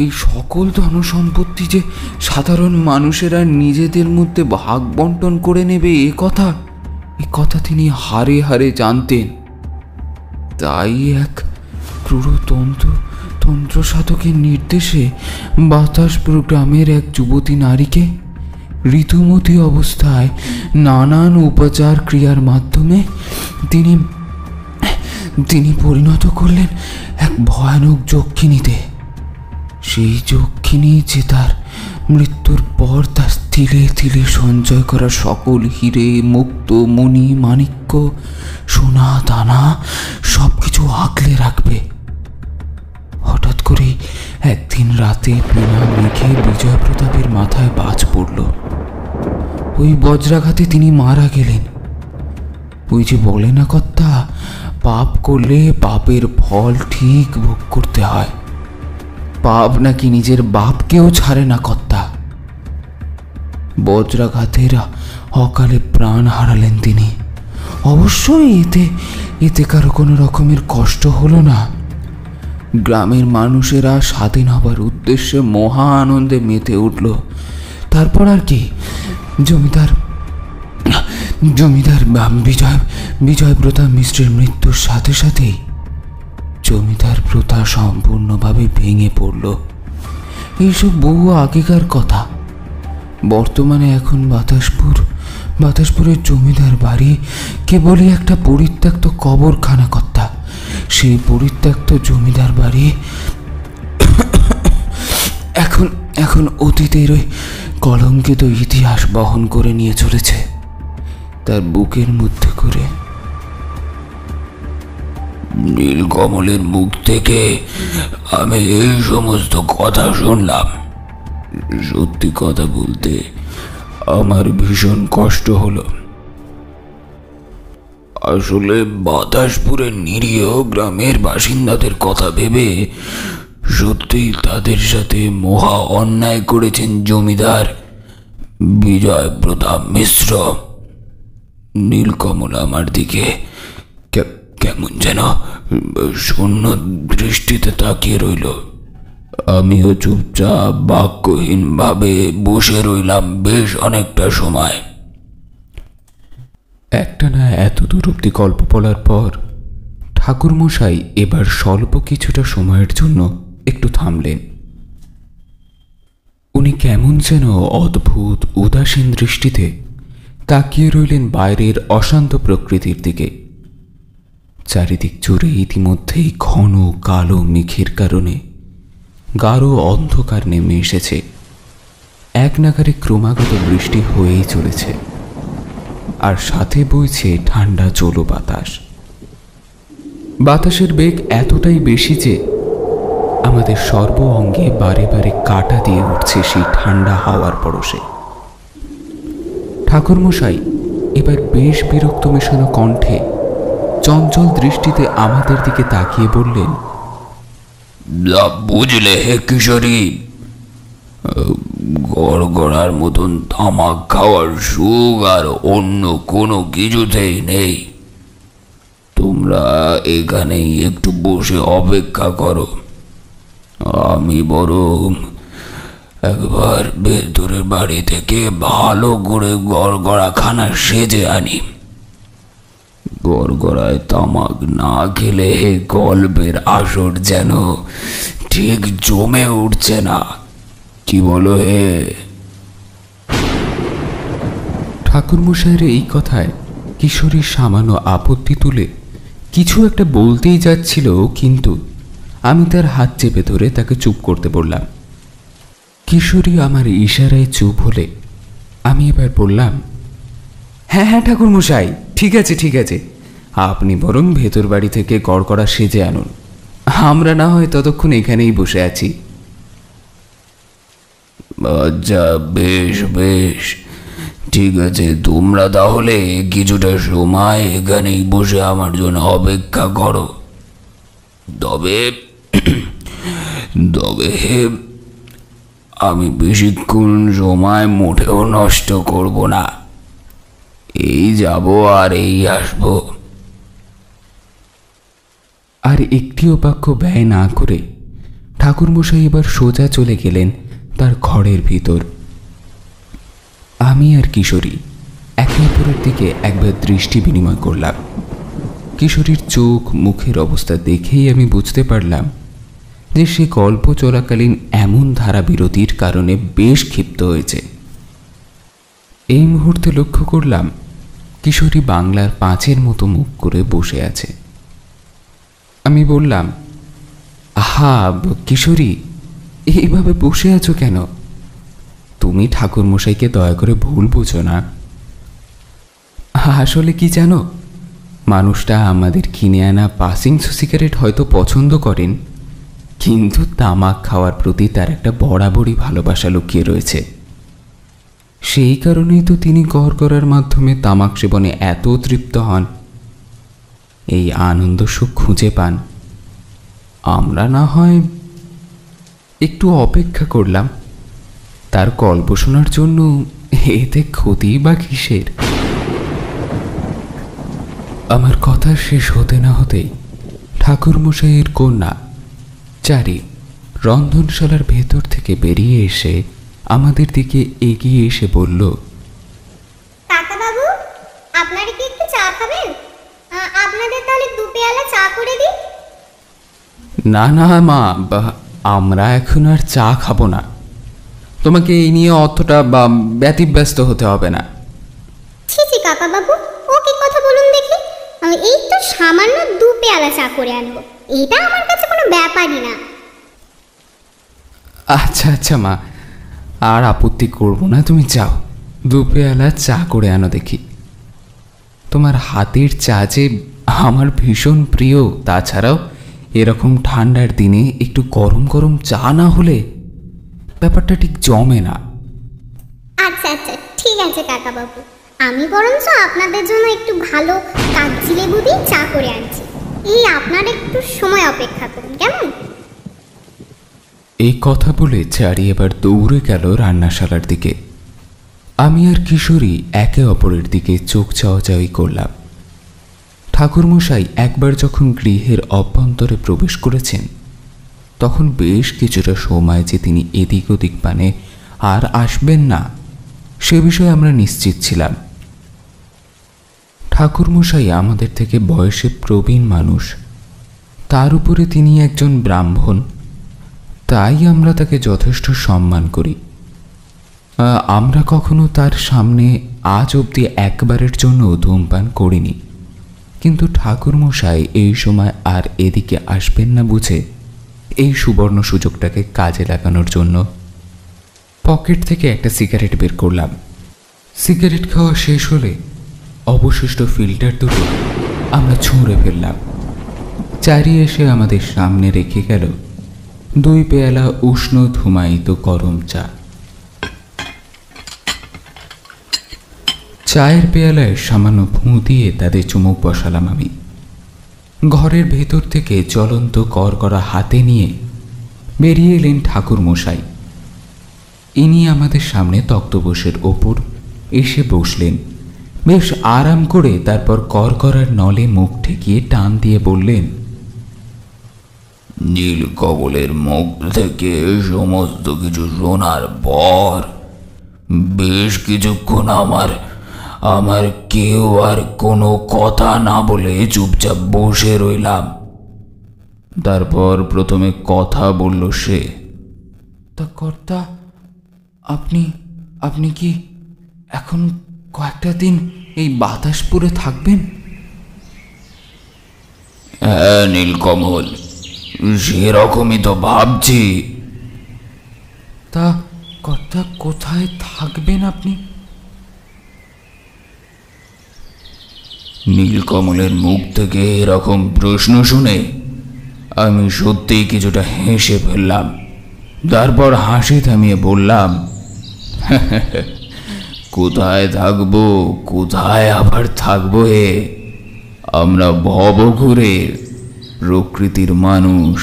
এই সকল ধন সম্পত্তি যে সাধারণ মানুষেরা নিজেদের মধ্যে ভাগ বন্টন করে নেবে, এ কথা তিনি হারে হারে জানতেন। তাই এক ক্রূর তন্ত্র সাধকের নির্দেশে বাতাসপুর গ্রামের এক যুবতী নারীকে ঋতুমতী অবস্থায় নানান উপাচার ক্রিয়ার মাধ্যমে তিনি পরিণত করলেন এক ভয়ানক যক্ষিণীতে। সেই যক্ষিণী যে তার মৃত্যুর পর তার তিলে তিলে সঞ্চয় করা সকল হিরে, মুক্ত, মণি, মাণিক্য, সোনা দানা সব কিছু আগলে রাখবে। হঠাৎ করে একদিন রাতে বিনা মেঘে বিজয় প্রতাপের মাথায় বাজ পড়ল। ওই বজ্রাঘাতে তিনি মারা গেলেন। ওই যে বলে না কর্তা, পাপ করলে পাপের ফল ঠিক ভোগ করতে হয়। পাপ নাকি নিজের বাপকেও ছাড়ে না কর্তা। বজ্রাঘাতের অকালে প্রাণ হারালেন তিনি। অবশ্যই এতে কারো কোনো রকমের কষ্ট হলো না। গ্রামের মানুষেরা স্বাধীন হবার উদ্দেশ্যে মহা আনন্দে মেতে উঠল। তারপর আর কি, জমিদার বিজয় প্রতাপ মিশ্রের মৃত্যুর সাথে সাথেই জমিদার প্রথা সম্পূর্ণভাবে ভেঙে পড়ল। এইসব বহু আগেকার কথা। বর্তমানে এখন বাতাসপুরের জমিদার বাড়ি কেবলই একটা পরিত্যক্ত কবরখানা কর্তা। সেই পরিত্যক্ত জমিদার বাড়ি এখন অতীতের ওই কলঙ্কিত ইতিহাস বহন করে নিয়ে চলেছে তার বুকের মধ্যে করে। নীলকমলের মুখ থেকে আমি এই সমস্ত কথা শুনলাম। সত্যি কথা বলতে আমার ভীষণ কষ্ট হলো। আসলে বাতাসপুরের নিরীহ গ্রামের বাসিন্দাদের কথা ভেবে সত্যিই তাদের সাথে মহা অন্যায় করেছেন জমিদার বিজয় প্রতাপ মিশ্র। নীলকমল আমার দিকে কেমন যেন শূন্য দৃষ্টিতে তাকিয়ে রইল। আমিও চুপচাপ বাক্যহীন ভাবে বসে রইলাম বেশ অনেকটা সময়। একটানা এত দূর অব্দি গল্প বলার পর ঠাকুরমশাই এবার স্বল্প কিছুটা সময়ের জন্য একটু থামলেন। উনি কেমন যেন অদ্ভুত উদাসীন দৃষ্টিতে তাকিয়ে রইলেন বাইরের অশান্ত প্রকৃতির দিকে। চারিদিক জুড়ে ইতিমধ্যেই ঘন কালো মেঘের কারণে গাঢ় অন্ধকার নেমে এসেছে। এক নাগারে ক্রমাগত বৃষ্টি হয়েই চলেছে, আর সাথে বইছে ঠান্ডা জলো বাতাস। বাতাসের বেগ এতটাই বেশি যে আমাদের সর্ব অঙ্গে বারে বারে কাঁটা দিয়ে উঠছে সেই ঠান্ডা হাওয়ার পরশে। ঠাকুরমশাই এবার বেশ বিরক্ত মেশানো কণ্ঠে চঞ্চল দৃষ্টিতে আমাদের দিকে তাকিয়ে বললেন, বুঝলে হে কিশোরী, গড়গড়ার মতন তামাক খাওয়ার সুখ আর অন্য কোনো কিছুতেই নেই। তোমরা এখানেই একটু বসে অপেক্ষা করো, আমি বরং একবার ভেতরের বাড়ি থেকে ভালো করে গড়গড়া খানা সেজে আনি। গড়গড়ায় তামাক না খেলে গল্পের আসর যেন ঠিক জমে উঠছে না। কি বলো হে? ঠাকুরমশাইয়ের এই কথায় কিশোরীর সামান্য আপত্তি তুলে কিছু একটা বলতেই যাচ্ছিল, কিন্তু আমি তার হাত চেপে ধরে তাকে চুপ করতে বললাম। কিশোরী আমার ইশারায় চুপ হলে আমি এবার বললাম, হ্যাঁ হ্যাঁ ঠাকুরমশাই, ঠিক আছে ঠিক আছে, আপনি বরং ভেতর বাড়ি থেকে কড়কড়া সেজে আনুন, আমরা না হয় ততক্ষণ এখানেই বসে আছি। আচ্ছা, বেশ বেশ, ঠিক আছে, তোমরা তাহলে কিছুটা সময় এখানেই বসে আমার জন্য অপেক্ষা করো। তবে তবে আমি বেশিক্ষণ সময় মোটেও নষ্ট করব না, এই যাব আর এই আসবো। আর একটিও বাক্য ব্যয় না করে ঠাকুরমশাই এবার সোজা চলে গেলেন তার ঘরের ভিতর। আমি আর কিশোরী একে অপরের দিকে একবার দৃষ্টি বিনিময় করলাম। কিশোরীর চোখ মুখের অবস্থা দেখেই আমি বুঝতে পারলাম যে সে গল্প চলাকালীন এমন ধারাবিরতির কারণে বেশ ক্ষিপ্ত হয়েছে। এই মুহূর্তে লক্ষ্য করলাম কিশোরী বাংলার 5-এর মতো মুখ করে বসে আছে। আমি বললাম, আহা কিশোরী, এইভাবে বসে আছো কেন? তুমি ঠাকুরমশাইকে দয়া করে ভুল বুঝো না। আসলে কি জানো, মানুষটা আমাদের কিনে আনা পাসিং সিগারেট হয়তো পছন্দ করেন, কিন্তু তামাক খাওয়ার প্রতি তার একটা বরাবরই ভালোবাসা লুকিয়ে রয়েছে। সেই কারণেই তো তিনি গড় করার মাধ্যমে তামাক সেবনে এত তৃপ্ত হন, এই আনন্দ সুখ খুঁজে পান। আমরা না হয় একটু অপেক্ষা করলাম, তার গল্প শোনার জন্য, এতে ক্ষতি বা কিসের? আমার কথা শেষ হতে না হতেই ঠাকুরমশাইয়ের কন্যা চারি রন্ধনশালার ভেতর থেকে বেরিয়ে এসে আমাদের দিকে এগিয়ে এসে বলল, কাকা বাবু, আপনারা কি একটু চা খাবেন? আপনাদের তাহলে 2 পেয়ালা চা করে দিই। না না মা, আমরা এখন আর চা খাবো না, তোমাকে এই নিয়ে অতটা ব্যতিব্যস্ত হতে হবে না। ছি ছি কাকা বাবু, ও কি কথা বলুন দেখি, আমি এই তো সামান্য 2 পেয়ালা চা করে আনবো, এটা আমার কাছে কোনো ব্যাপারই না। আচ্ছা আচ্ছা মা, আর আপত্তি করবো না, তুমি যাও 2 পেয়ালা চা করে আনো দেখি। তোমার হাতের চা যে আমার ভীষণ প্রিয়, তাছাড়াও এরকম ঠান্ডার দিনে একটু গরম গরম চা না হলে ব্যাপারটা ঠিক জমে না। আচ্ছা আচ্ছা, ঠিক আছে কাকা বাবু, আমি বরঞ্চ আপনাদের জন্য একটু ভালো কাগজি লেবু দিয়ে চা করে আনছি, এই আপনারা একটু সময় অপেক্ষা করুন, কেমন? এই কথা বলে চারি এবার দৌড়ে গেল রান্নাশালার দিকে। আমি আর কিশোরী একে অপরের দিকে চোখ চাওয়াচাওয়ি করলাম। ঠাকুরমশাই একবার যখন গৃহের অভ্যন্তরে প্রবেশ করেছেন, তখন বেশ কিছুটা সময় যে তিনি এদিক ওদিক পানে আর আসবেন না, সে বিষয়ে আমরা নিশ্চিত ছিলাম। ঠাকুরমশাই আমাদের থেকে বয়সে প্রবীণ মানুষ, তার উপরে তিনি একজন ব্রাহ্মণ, তাই আমরা তাকে যথেষ্ট সম্মান করি। আমরা কখনো তার সামনে আজ অবধি একবারের জন্য ধূমপান করিনি, কিন্তু ঠাকুরমশাই এই সময় আর এদিকে আসবেন না বুঝে এই সুবর্ণ সুযোগটাকে কাজে লাগানোর জন্য পকেট থেকে একটা সিগারেট বের করলাম। সিগারেট খাওয়া শেষ হলে অবশিষ্ট ফিল্টার দুটো আমরা ছুঁড়ে ফেললাম। চারি এসে আমাদের সামনে রেখে গেল 2 পেয়ালা উষ্ণ ধুমায়িত গরম চা। চায়ের পেয়ালায় সামান্য ফুঁ দিয়ে তাদের চুমুক বসালাম আমি। ঘরের ভেতর থেকে জ্বলন্ত করকরা হাতে নিয়ে বেরিয়ে এলেন ঠাকুরমশাই। ইনি আমাদের সামনে তক্তপোষের ওপর এসে বসলেন, বেশ আরাম করে। তারপর করকরার নলে মুখ ঠেকিয়ে টান দিয়ে বললেন, নীল কবলের মুখ থেকে সমস্ত কিছু শোনার পর বেশ কিছুক্ষণ আমার কেউ আর কোনো কথা না বলে চুপচাপ বসে রইলাম। তারপর প্রথমে কথা বলল সে। তা কর্তা, আপনি আপনি কি এখন কয়েকটা দিন এই বাতাসপুরে থাকবেন? হ্যাঁ নীলকমল, সেরকমই তো ভাবছি। তা কর্তা, কোথায় থাকবেন আপনি? নীলকমলের মুখ থেকে এরকম প্রশ্ন শুনে আমি সত্যিই কিছুটা হেসে ফেললাম। তারপর হাসি থামিয়ে বললাম, কোথায় থাকবো, কোথায় আবার থাকবো হে? আমরা ভবঘুরে প্রকৃতির মানুষ।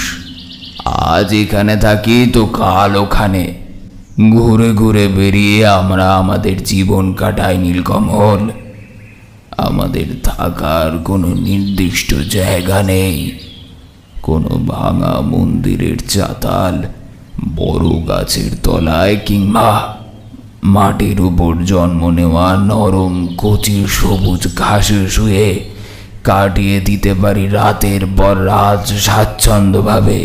আজ এখানে থাকি তো কাল ওখানে। ঘুরে ঘুরে বেরিয়ে আমরা আমাদের জীবন কাটাই নীলকমল। আমাদের থাকার কোনো নির্দিষ্ট জায়গা নেই। কোনো ভাঙা মন্দিরের চাতাল, বড় গাছের তলায় কিংবা মাটির উপর জন্ম নেওয়া নরম কচি সবুজ ঘাসে শুয়ে কাটিয়ে দিতে পারি রাতের পর রাত স্বাচ্ছন্দ্যভাবে।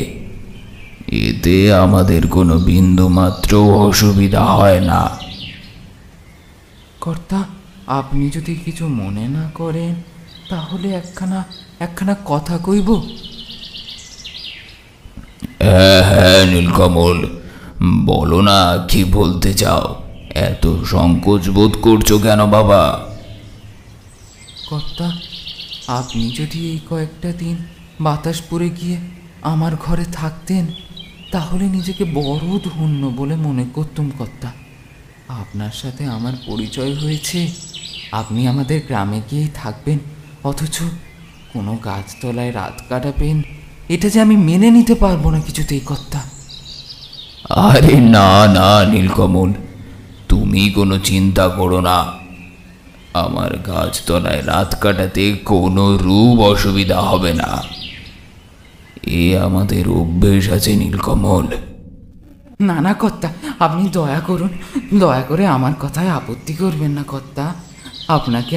এতে আমাদের কোনো বিন্দু মাত্র অসুবিধা হয় না। কর্তা, আপনি যদি কিছু মনে না করেন তাহলে একখানা কথা কইব। হ্যাঁ হ্যাঁ নীলকমল, বলো না, কি বলতে চাও? এত সংকোচ বোধ করছো কেন বাবা? কর্তা, আপনি যদি এই কয়েকটা দিন বাতাসপুরে গিয়ে আমার ঘরে থাকতেন তাহলে নিজেকে বড় ধন্য বলে মনে করতুম কর্তা। আপনার সাথে আমার পরিচয় হয়েছে, আপনি আমাদের গ্রামে গিয়েই থাকবেন, অথচ কোনো গাছতলায় রাত কাটাবেন, এটা যে আমি মেনে নিতে পারবো না কিছুতেই কর্তা। আরে না না নীলকমল, তুমি কোনো চিন্তা করো না। আমার গাছতলায় রাত কাটাতে কোনো রূপ অসুবিধা হবে না। এ আমাদের অভ্যেস আছে নীলকমল। না না কর্তা, আপনি দয়া করুন, দয়া করে আমার কথায় আপত্তি করবেন না কর্তা। আপনাকে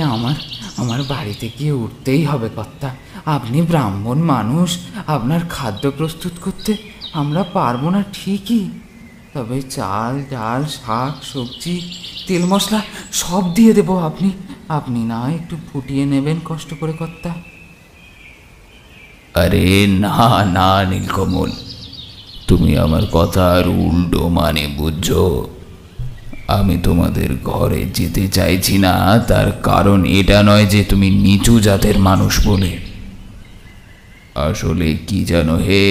আমার বাড়িতে গিয়ে উঠতেই হবে কর্তা। আপনি ব্রাহ্মণ মানুষ, আপনার খাদ্য প্রস্তুত করতে আমরা পারবো না ঠিকই, তবে চাল ডাল শাক সবজি তেল মশলা সব দিয়ে দেবো। আপনি না একটু ফুটিয়ে নেবেন কষ্ট করে কর্তা। আরে না না নীলকমল, তুমি আমার কথার উল্টো মানে বুঝছো। আমি তোমাদের ঘরে যেতে চাইছি না, তার কারণ এটা নয় যে তুমি নিচু জাতের মানুষ বলে। আসলে কি জানো হে,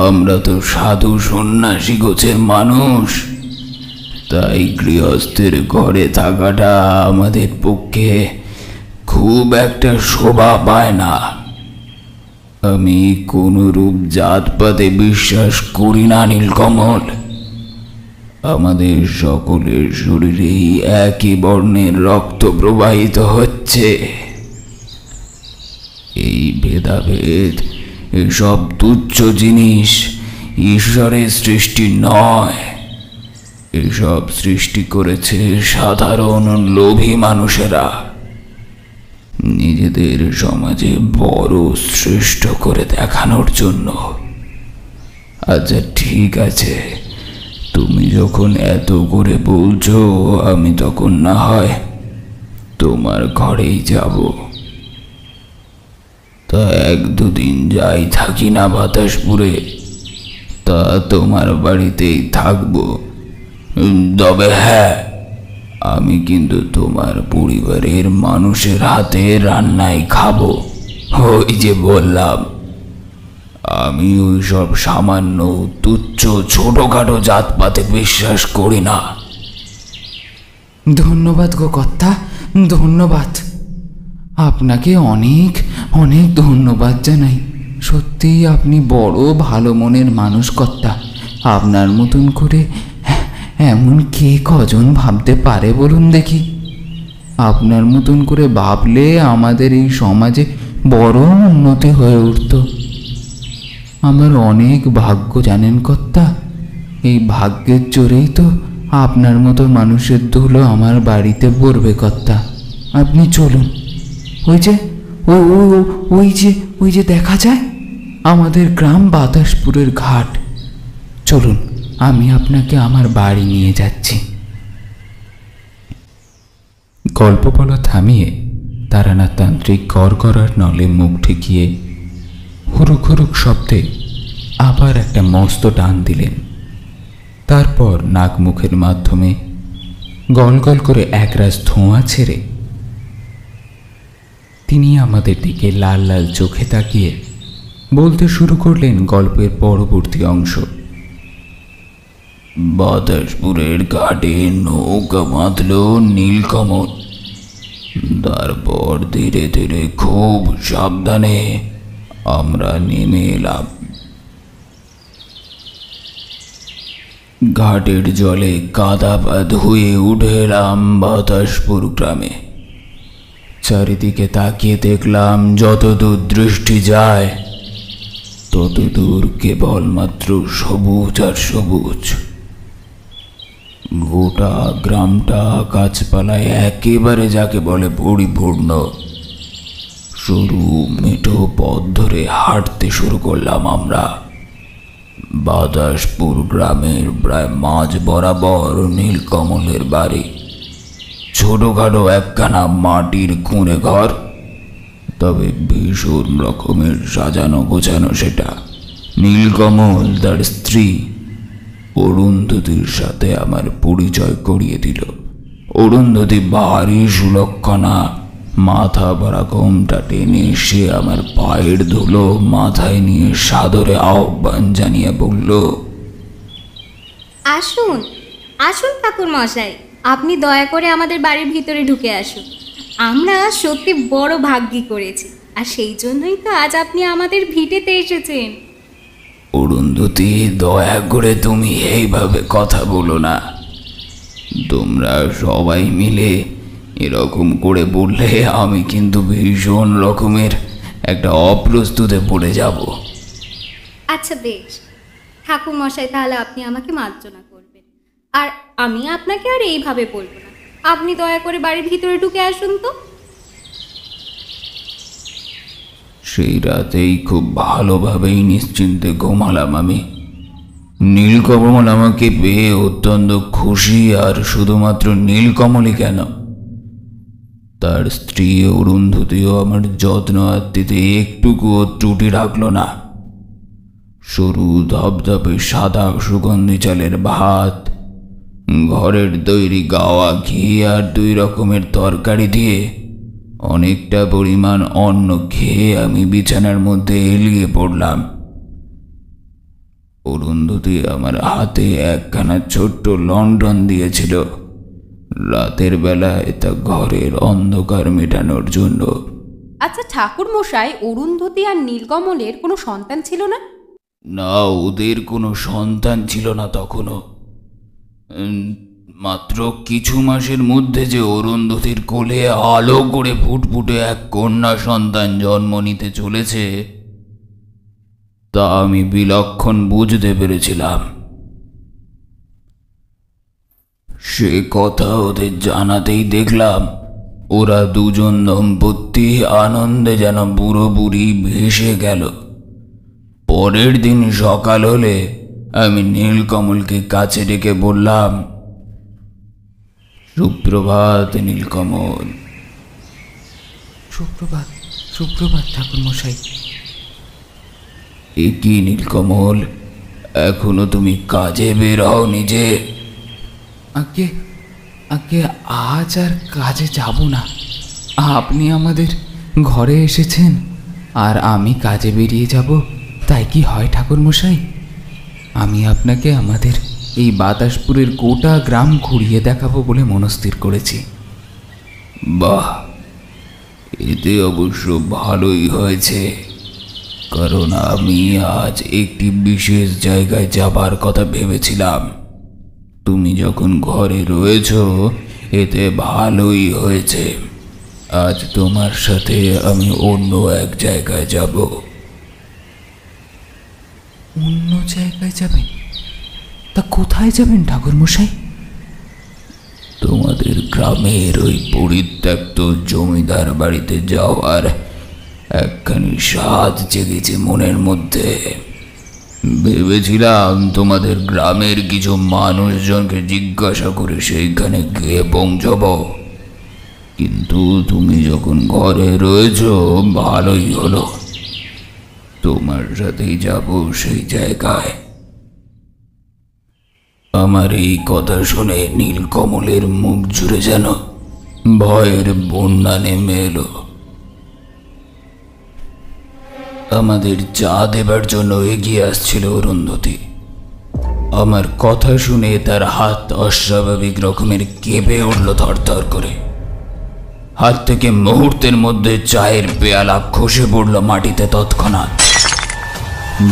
আমরা তো সাধু সন্ন্যাসী গোছের মানুষ, তাই গৃহস্থের ঘরে থাকাটা আমাদের পক্ষে খুব একটা শোভা পায় না। আমি কোনরূপ জাতপাতে বিশ্বাস করি না নীলকমল। আমাদের সকলের শরীরেই একই বর্ণের রক্ত প্রবাহিত হচ্ছে। এই ভেদাভেদ, এসব তুচ্ছ জিনিস ঈশ্বরের সৃষ্টি নয়। এসব সৃষ্টি করেছে সাধারণ লোভী মানুষেরা, নিজেদের সমাজে বড় শ্রেষ্ঠ করে দেখানোর জন্য। আচ্ছা ঠিক আছে, তুমি যখন এত করে বলছো, আমি তখন না হয় তোমার ঘরেই যাব। তা 1-2 দিন যাই থাকি না বাতাসপুরে, তা তোমার বাড়িতেই থাকবো। তবে হ্যাঁ, আমি কিন্তু তোমার পরিবারের মানুষের হাতে রান্নাই খাবো। ওই যে বললাম, আমি ওই সব সামান্য তুচ্ছ ছোটখাটো জাতপাতে বিশ্বাস করি না। ধন্যবাদ গো কর্তা, ধন্যবাদ। আপনাকে অনেক অনেক ধন্যবাদ জানাই। সত্যিই আপনি বড় ভালো মনের মানুষ কর্তা। আপনার মতন করে এমন কে কজন ভাবতে পারে বলুন দেখি? আপনার মতন করে ভাবলে আমাদের এই সমাজে বড় উন্নতি হয়ে উঠত। আমার অনেক ভাগ্য জানেন কর্তা, এই ভাগ্যের জোরেই তো আপনার মতো মানুষের ধুলো আমার বাড়িতে পড়বে কর্তা। আপনি চলুন, ওই যে দেখা যায় আমাদের গ্রাম বাতাসপুরের ঘাট। চলুন, আমি আপনাকে আমার বাড়ি নিয়ে যাচ্ছি। গল্প বলা থামিয়ে তারানাথ তান্ত্রিক গড়গড়ার নলে মুখ ঠেকিয়ে হুরুক হুরুক শব্দে আবার একটা মস্ত টান দিলেন। তারপর নাক মুখের মাধ্যমে গল গল করে একরাশ ধোঁয়া ছেড়ে তিনি আমাদের দিকে লাল লাল চোখে তাকিয়ে বলতে শুরু করলেন গল্পের পরবর্তী অংশ। বাতাসপুরের ঘাটে নৌকা বাঁধল নীলকমল। তারপর ধীরে ধীরে খুব সাবধানে আমরা নেমে এলাম। ঘাটের জলে কাদা পা ধুয়ে উঠে এলাম বাতাসপুর গ্রামে। চারিদিকে তাকিয়ে দেখলাম যতদূর দৃষ্টি যায় ততদূর কেবলমাত্র সবুজ আর সবুজ। গোটা গ্রামটা গাছপালায় একেবারে যাকে বলে পরিপূর্ণ। সরু মেঠো পথ ধরে হাঁটতে শুরু করলাম আমরা। বাতাসপুর গ্রামের প্রায় মাঝ বরাবর নীলকমলের বাড়ি। ছোটখাটো একখানা মাটির কুঁড়ে ঘর, তবে ভীষণ রকমের সাজানো গোছানো সেটা। নীলকমল তার স্ত্রী অরুন্ধতির সাথে আমার পরিচয় করিয়ে দিল। অরুন্ধতি ভারী সুলক্ষণা, মাথা ভরা ঘোমটা টেনে সে আমার পায়ের ধুলো মাথায় নিয়ে সাদরে আহ্বান জানিয়ে বলল, আসুন আসুন ঠাকুর মশাই, আপনি দয়া করে আমাদের বাড়ির ভিতরে ঢুকে আসুন। আমরা সত্যি বড় ভাগ্যি করেছি, আর সেই জন্যই তো আজ আপনি আমাদের ভিটেতে এসেছেন। অরুন্ধতি, দয়া করে তুমি এইভাবে কথা বলো না। তোমরা সবাই মিলে এরকম করে বললে আমি কিন্তু ভীষণ রকমের একটা অপ্রস্তুতে পড়ে যাব। আচ্ছা বেশ ঠাকুর মশাই, তাহলে আপনি আমাকে মার্জনা করবেন, আর আমি আপনাকে আর এইভাবে বলবো না। আপনি দয়া করে বাড়ির ভিতরে ঢুকে আসুন তো। সেই রাতেই খুব ভালোভাবেই নিশ্চিন্তে ঘুমালাম আমি। নীলকমল আমাকে পেয়ে অত্যন্ত খুশি, আর শুধুমাত্র নীলকমলই কেন, তার স্ত্রী অরুন্ধতিও আমার যত্ন আত্মীতে একটুকুও ত্রুটি রাখল না। সরু ধপধপে সাদা সুগন্ধি চালের ভাত, ঘরের তৈরি গাওয়া ঘি আর 2 রকমের তরকারি দিয়ে অনেকটা পরিমাণ অন্ন খেয়ে আমি বিছানার মধ্যে এলিয়ে পড়লাম। অরুন্ধতি আমার হাতে একখানা ছোট্ট লণ্ঠন দিয়েছিল, রাতের বেলায় তা ঘরের অন্ধকার মেটানোর জন্য। আচ্ছা ঠাকুর মশাই, অরুন্ধতী আর নীলকমলের কোনো সন্তান ছিল না? না, ওদের কোনো সন্তান ছিল না তখনও। মাত্র কিছু মাসের মধ্যে যে অরুন্ধতির কোলে আলো করে ফুটফুটে এক কন্যা সন্তান জন্ম নিতে চলেছে তা আমি বিলক্ষণ বুঝতে পেরেছিলাম। সে কথা ওদের জানাতেই দেখলাম ওরা দুজন দম্পতি আনন্দে যেন পুরোপুরি ভেসে গেল। পরের দিন সকাল হলে আমি নীলকমলকে কাছে ডেকে বললাম, সুপ্রভাত নীলকমল। সুপ্রভাত, সুপ্রভাত ঠাকুর মশাই। এ কি নীলকমল, এখনো তুমি কাজে বের হওনি যে? আগে আগে আজ আর কাজে যাব না। আপনি আমাদের ঘরে এসেছেন আর আমি কাজে বেরিয়ে যাব, তাই কি হয় ঠাকুর মশাই? আমি আপনাকে আমাদের এই বাতাসপুরের গোটা গ্রাম ঘুরিয়ে দেখাবো বলে মনস্থির করেছি। বাহ, এতে অবশ্য ভালোই হয়েছে, কারণ আমি আজ একটি বিশেষ জায়গায় যাবার কথা ভেবেছিলাম। তুমি যখন ঘরে রয়েছ এতে ভালোই হয়েছে। আজ তোমার সাথে আমি অন্য এক জায়গায় যাব। অন্য জায়গায় যাবেন? তা কোথায় যাবেন ঠাকুর মশাই? তোমাদের গ্রামের ওই পরিত্যক্ত জমিদার বাড়িতে যাওয়ার একখানি স্বাদ জেগেছে মনের মধ্যে। ভেবেছিলাম তোমাদের গ্রামের কিছু মানুষজনকে জিজ্ঞাসা করে সেইখানে গিয়ে পৌঁছব, কিন্তু তুমি যখন ঘরে রয়েছো ভালোই হলো। তোমার সাথেই যাব সেই জায়গায়। আমার এই কথা শুনে নীলকমলের মুখ জুড়ে যেন ভয়ের বন্যা নেমে এলো। আমাদের চা দেবার জন্য এগিয়ে আসছিল অরুন্ধতী। আমার কথা শুনে তার হাত অস্বাভাবিক রকমের কেঁপে উঠল থরথর করে। হাত থেকে মুহূর্তের মধ্যে চায়ের পেয়ালা খসে পড়ল মাটিতে। তৎক্ষণাৎ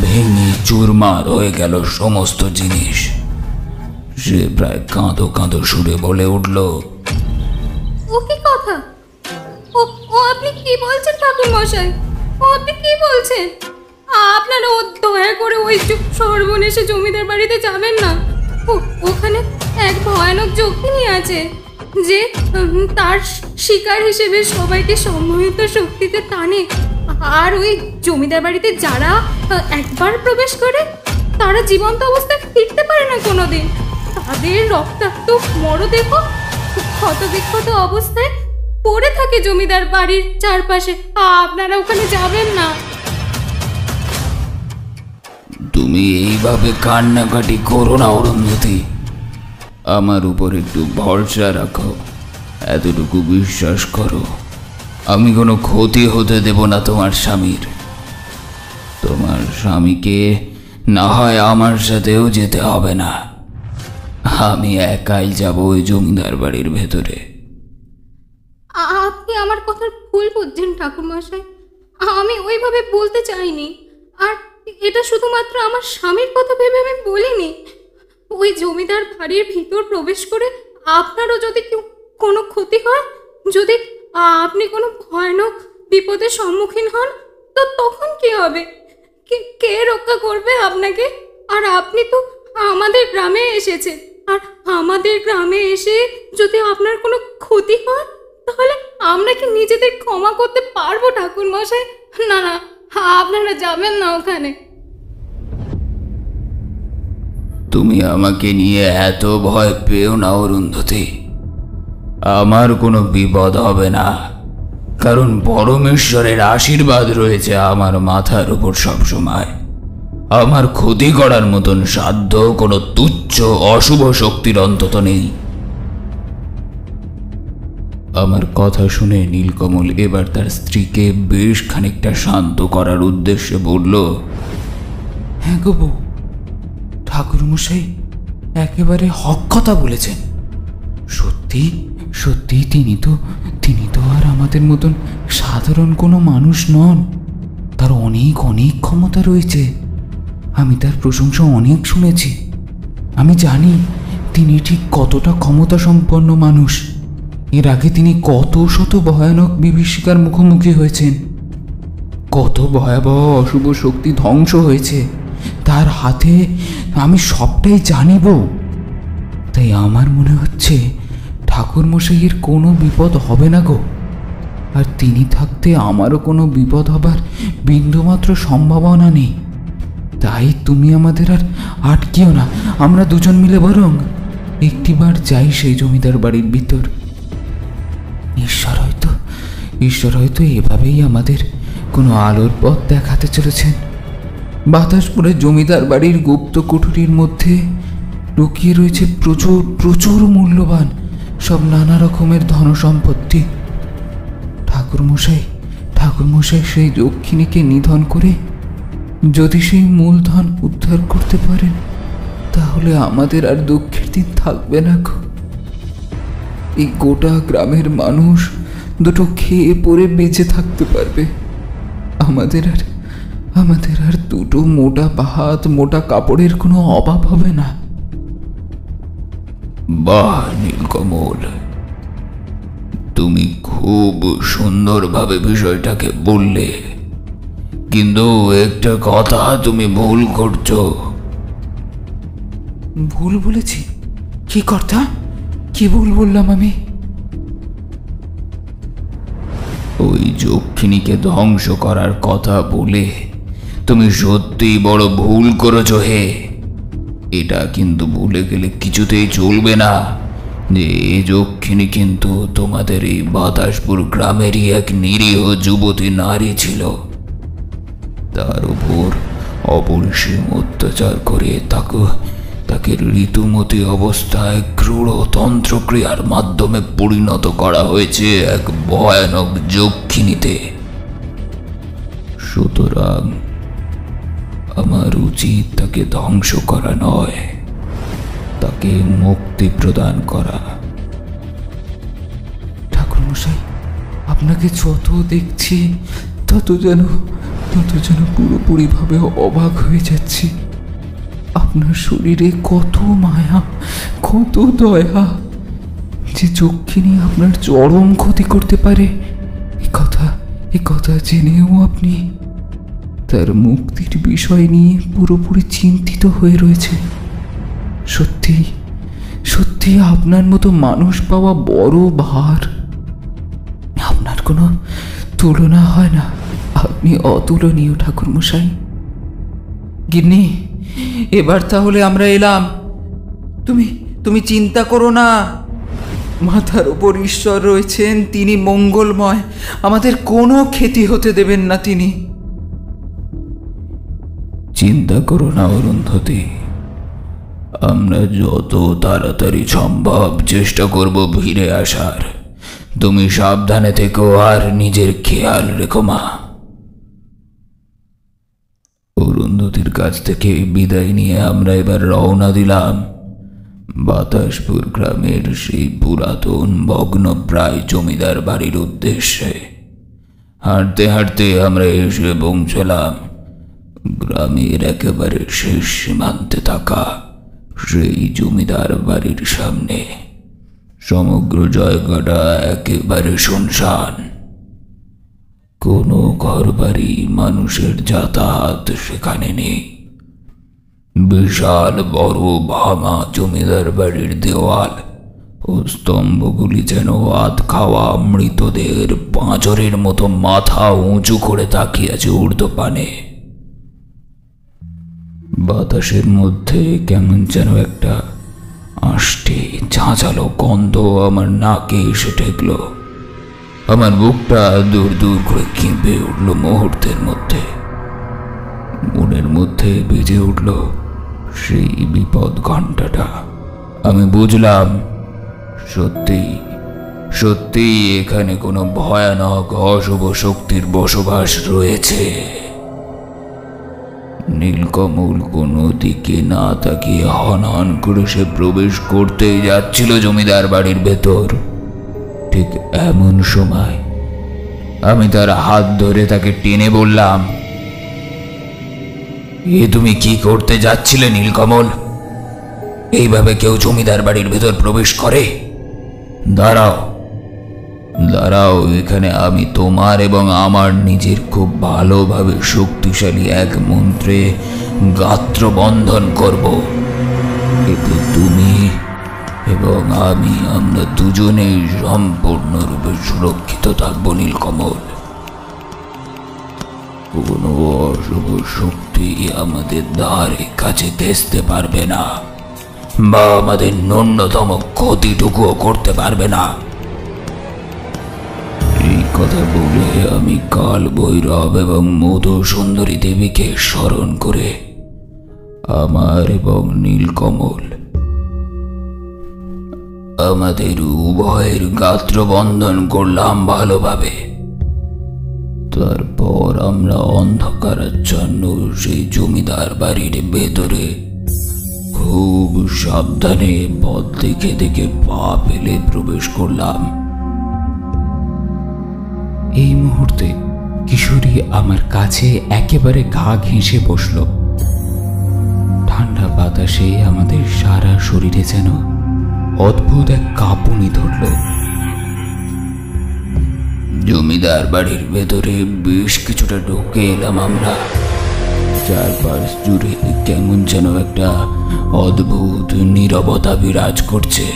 ভেঙে চুরমার হয়ে গেল সমস্ত জিনিস। সে প্রায় কাঁদো কাঁদো সুরে বলে উঠল, ও কি কথা? ও ও আপনি কি বলছেন ঠাকুর মশাই? ও আপনি কি বলছেন? আপনারা ও দয়া করে ওই সর্বনেশে জমিদার বাড়িতে যাবেন না। ওখানে এক ভয়ানক যক্ষিণী আছে যে তার শিকার হিসেবে সবাইকে সম্মোহিত শক্তিতে টানে। আর ওই জমিদার বাড়িতে যারা একবার প্রবেশ করে তারা জীবন্ত অবস্থায় ফিরতে পারে না কোনোদিন। তাদের রক্তাক্ত মরদেহ ক্ষতবিক্ষত অবস্থায় পড়ে থাকে জমিদার বাড়ির চারপাশে। আপনারা ওখানে যাবেন না। তুমি এইভাবে কান্নাকাটি করো না অরুন্ধতী, আমার উপর একটু ভরসা রাখো। এতটুকু বিশ্বাস করো, আমি কোনো ক্ষতি হতে দেব না তোমার স্বামীর। তোমার স্বামীকে না হয় আমার সাথেও যেতে হবে না, আমি একাই যাব ওই জমিদার বাড়ির ভেতরে। আপনি আমার কথার ভুল বুঝছেন ঠাকুর মশাই। আমি ওইভাবে বলতে চাইনি। আর এটা শুধুমাত্র আমার স্বামীর কথা ভেবে আমি বলিনি। ওই জমিদার বাড়ির ভিতর প্রবেশ করে আপনারও যদি কোনো ক্ষতি হয়, যদি আপনি কোনো ভয়ানক বিপদের সম্মুখীন হন, তো তখন কি হবে? কে রক্ষা করবে আপনাকে? আর আপনি তো আমাদের গ্রামে এসেছেন, আর আমাদের গ্রামে এসে যদি আপনার কোনো ক্ষতি হয় তাহলে আমরা কি নিজেদের ক্ষমা করতে পারবো ঠাকুর মশাই? না না, আপনারা যাবেন না ওখানে। তুমি আমাকে নিয়ে এত ভয় পেও না অরুন্ধতী, আমার কোনো বিপদ হবে না, কারণ পরমেশ্বরের আশীর্বাদ রয়েছে আমার মাথার উপর সবসময়। আমার ক্ষতি করার মতন সাধ্য কোনো তুচ্ছ অশুভ শক্তির অন্তত নেই। আমার কথা শুনে নীলকমল এবার তার স্ত্রীকে বেশ খানিকটা শান্ত করার উদ্দেশ্যে বলল, হ্যাঁ গো বউ, ঠাকুরমশাই একেবারে হক কথা বলেছেন। সত্যি সত্যি তিনি তো আর আমাদের মতন সাধারণ কোনো মানুষ নন। তার অনেক অনেক ক্ষমতা রয়েছে। আমি তার প্রশংসা অনেক শুনেছি। আমি জানি তিনি ঠিক কতটা ক্ষমতা সম্পন্ন মানুষ। এর আগে তিনি কত শত ভয়ানক বিভীষিকার মুখোমুখি হয়েছেন, কত ভয়াবহ অশুভ শক্তি ধ্বংস হয়েছে তার হাতে। আমি সবটাই জানিব। তাই আমার মনে হচ্ছে ঠাকুরমশাইয়ের কোনো বিপদ হবে না গো। আর তিনি থাকতে আমারও কোনো বিপদ হবার বিন্দুমাত্র সম্ভাবনা নেই। তাই তুমি আমাদের আর আটকিও না। আমরা দুজন মিলে বরং একটিবার যাই সেই জমিদার বাড়ির ভিতর। ঈশ্বর হয়তো এভাবেই আমাদের কোনো আলোর পথ দেখাতে চলেছেন। বাতাসপুরে জমিদার বাড়ির গুপ্ত কুঠুরির মধ্যে লুকিয়ে রয়েছে প্রচুর প্রচুর মূল্যবান সব নানা রকমের ধনসম্পত্তি। ঠাকুরমশাই সেই দক্ষিণীকে নিধন করে যদি সেই মূলধন উদ্ধার করতে পারেন, তাহলে আমাদের আর দুঃখের দিন থাকবে না গো। এই গোটা গ্রামের মানুষ দুটো খেয়ে পরে বেঁচে থাকতে পারবে। আমাদের আর দুটো মোটা ভাত, মোটা কাপড়ের কোনো অভাব হবে না। বাহ নীলকমল, তুমি খুব সুন্দরভাবে বিষয়টাকে বললে, কিন্তু একটা কথা তুমি ভুল করছো। ভুল বলেছি? কি কথা? কি ভুল বললাম আমি? ওই যক্ষিণীকে ধ্বংস করার কথা বলে তুমি সত্যিই বড় ভুল করেছো হে। এটা কিন্তু ভুলে গেলে কিছুতেই চলবে না যে এই যক্ষিণী কিন্তু তোমাদের এই বাতাসপুর গ্রামেরই এক নিরীহ যুবতী নারী ছিল। তার উপর অপরিসীম অত্যাচার করে তাকে ঋতুমতী অবস্থায় ক্রূর তন্ত্রক্রিয়ার মাধ্যমে পরিণত করা হয়েছে এক ভয়ানক যক্ষিণীতে। সুতরাং আমার উচিত তাকে ধ্বংস করা নয়, তাকে মুক্তি প্রদান করা। ঠাকুরমশাই, আপনাকে যত দেখছি তত যেন পুরোপুরিভাবে অবাক হয়ে যাচ্ছি। আপনার শরীরে কত মায়া, কত দয়া, যে যক্ষিণী আপনার চরম ক্ষতি করতে পারে এ কথা জেনেও আপনি তার মুক্তির বিষয় নিয়ে পুরোপুরি চিন্তিত হয়ে রয়েছে। সত্যি আপনার মতো মানুষ পাওয়া বড় ভার। আপনার কোনো তুলনা হয় না, আপনি অতুলনীয় ঠাকুরমশাই। গিন্নি, এবার তাহলে আমরা এলাম। তুমি চিন্তা করো না, মাথার উপর ঈশ্বর রয়েছেন, তিনি মঙ্গলময়, আমাদের কোনো ক্ষতি হতে দেবেন না তিনি। চিন্তা করো না অরুন্ধতী, আমরা যত তাড়াতাড়ি সম্ভব চেষ্টা করব ফিরে আসার। তুমি সাবধানে থেকো আর নিজের খেয়াল রেখো মা। অরুন্ধতির কাছ থেকে বিদায় নিয়ে আমরা এবার রওনা দিলাম বাতাসপুর গ্রামের সেই পুরাতন ভগ্নপ্রায় জমিদার বাড়ির উদ্দেশ্যে। হাঁটতে হাঁটতে আমরা এসে পৌঁছলাম গ্রামের একেবারে শেষ সীমান্তে থাকা সেই জমিদার বাড়ির সামনে। সমগ্র জায়গাটা একেবারে শুনশান, কোনো ঘরবাড়ি, মানুষের যাতায়াত সেখানে নেই। বিশাল বড় ভাঙা জমিদার বাড়ির দেওয়াল ও স্তম্ভগুলি যেন আধ খাওয়া মৃতদের পাঁজরের মতো মাথা উঁচু করে তাকিয়ে আছে ঊর্ধ্বপানে। বাতাসের মধ্যে কেমন যেন একটা আষ্টে ঝাঁঝালো গন্ধ আমার নাকে এসে ঠেকল। আমার বুকটা দূর দূর করে কেঁপে উঠল মুহূর্তের মধ্যে। মনের মধ্যে বেজে উঠল সেই বিপদ ঘণ্টাটা। আমি বুঝলাম সত্যি এখানে কোনো ভয়ানক অশুভ শক্তির বসবাস রয়েছে। নীলকমল কোনো দিকে না তাকিয়ে হন করে সে প্রবেশ করতেই যাচ্ছিল জমিদার বাড়ির ভেতর। ঠিক এমন সময় আমি তার হাত ধরে তাকে টেনে বললাম, তুমি কি করতে যাচ্ছিলে নীলকমল? এইভাবে কেউ জমিদার বাড়ির ভেতর প্রবেশ করে? দাঁড়াও, এখানে আমি তোমার এবং আমার নিজের খুব ভালোভাবে শক্তিশালী এক মন্ত্রে গাত্রবন্ধন করব। এতে তুমি এবং আমরা দুজনেই সম্পূর্ণরূপে সুরক্ষিত থাকবো নীলকমল। কোনো অশুভ শক্তি আমাদের দ্বারে কাছে ঘেঁষতে পারবে না বা আমাদের ন্যূনতম ক্ষতিটুকুও করতে পারবে না। এই কথা বলে আমি কাল ভৈরব এবং মধু সুন্দরী দেবীকে স্মরণ করে আমার এবং নীলকমল আমাদের উভয়ের গাত্রবন্ধন করলাম ভালোভাবে। তারপর আমরা অন্ধকারাচ্ছন্ন সেই জমিদার বাড়ির ভেতরে খুব সাবধানে পথ দেখে দেখে পা ফেলে প্রবেশ করলাম। এই মুহূর্তে কিশোরী আমার কাছে একেবারে গা ঘেঁষে বসল। ঠান্ডা বাতাসে আমাদের সারা শরীরে যেন অদ্ভুত এক কাঁপুনি ধরল। জমিদার বাড়ির ভেতরে বেশ কিছুটা ঢুকে এলাম আমরা। চারপাশ জুড়ে কেমন যেন একটা অদ্ভুত নীরবতা বিরাজ করছে।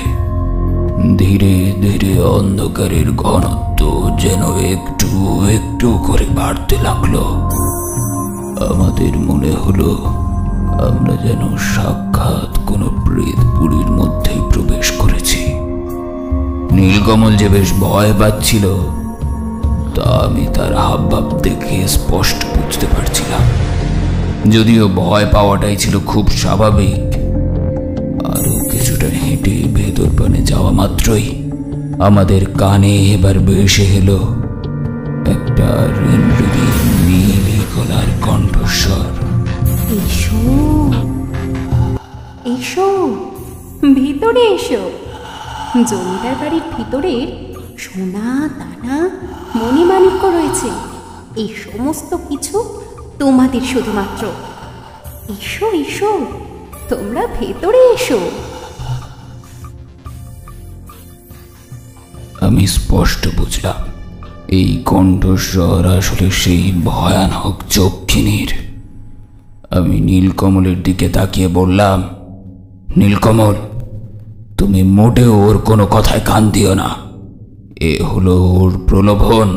ধীরে ধীরে অন্ধকারের ঘনত্ব যেন একটু একটু করে বাড়তে লাগলো। আমাদের মনে হলো আমরা যেন সাক্ষাৎ কোনো প্রেতপুরীর মধ্যেই প্রবেশ করেছি। নীলকমল যে বেশ ভয় পাচ্ছিল তা আমি তার হাবভাব দেখে স্পষ্ট বুঝতে পারছিলাম। যদিও ভয় পাওয়াটাই ছিল খুব স্বাভাবিক। আরো কিছুটা হেঁটে ভেতর পানে যাওয়া মাত্রই আমাদের কানে এবার ভেসে এলো একটা রিনরিনি নীলি গলার কণ্ঠস্বর। এসো এসো, ভিতরে এসো। জমিদার বাড়ির ভিতরের সোনা দানা মণিমাণিক্য রয়েছে, এই সমস্ত কিছু তোমাদের শুধুমাত্র। এসো এসো, তোমরা ভেতরে এসো। আমি স্পষ্ট বুঝলাম এই কণ্ঠস্বর আসলে সেই ভয়ানক যক্ষিণীর। আমি নীলকমলের দিকে তাকিয়ে বললাম, নীলকমল, তুমি মোটেও ওর কোনো কথায় কান দিও না। এ হলো ওর প্রলোভন।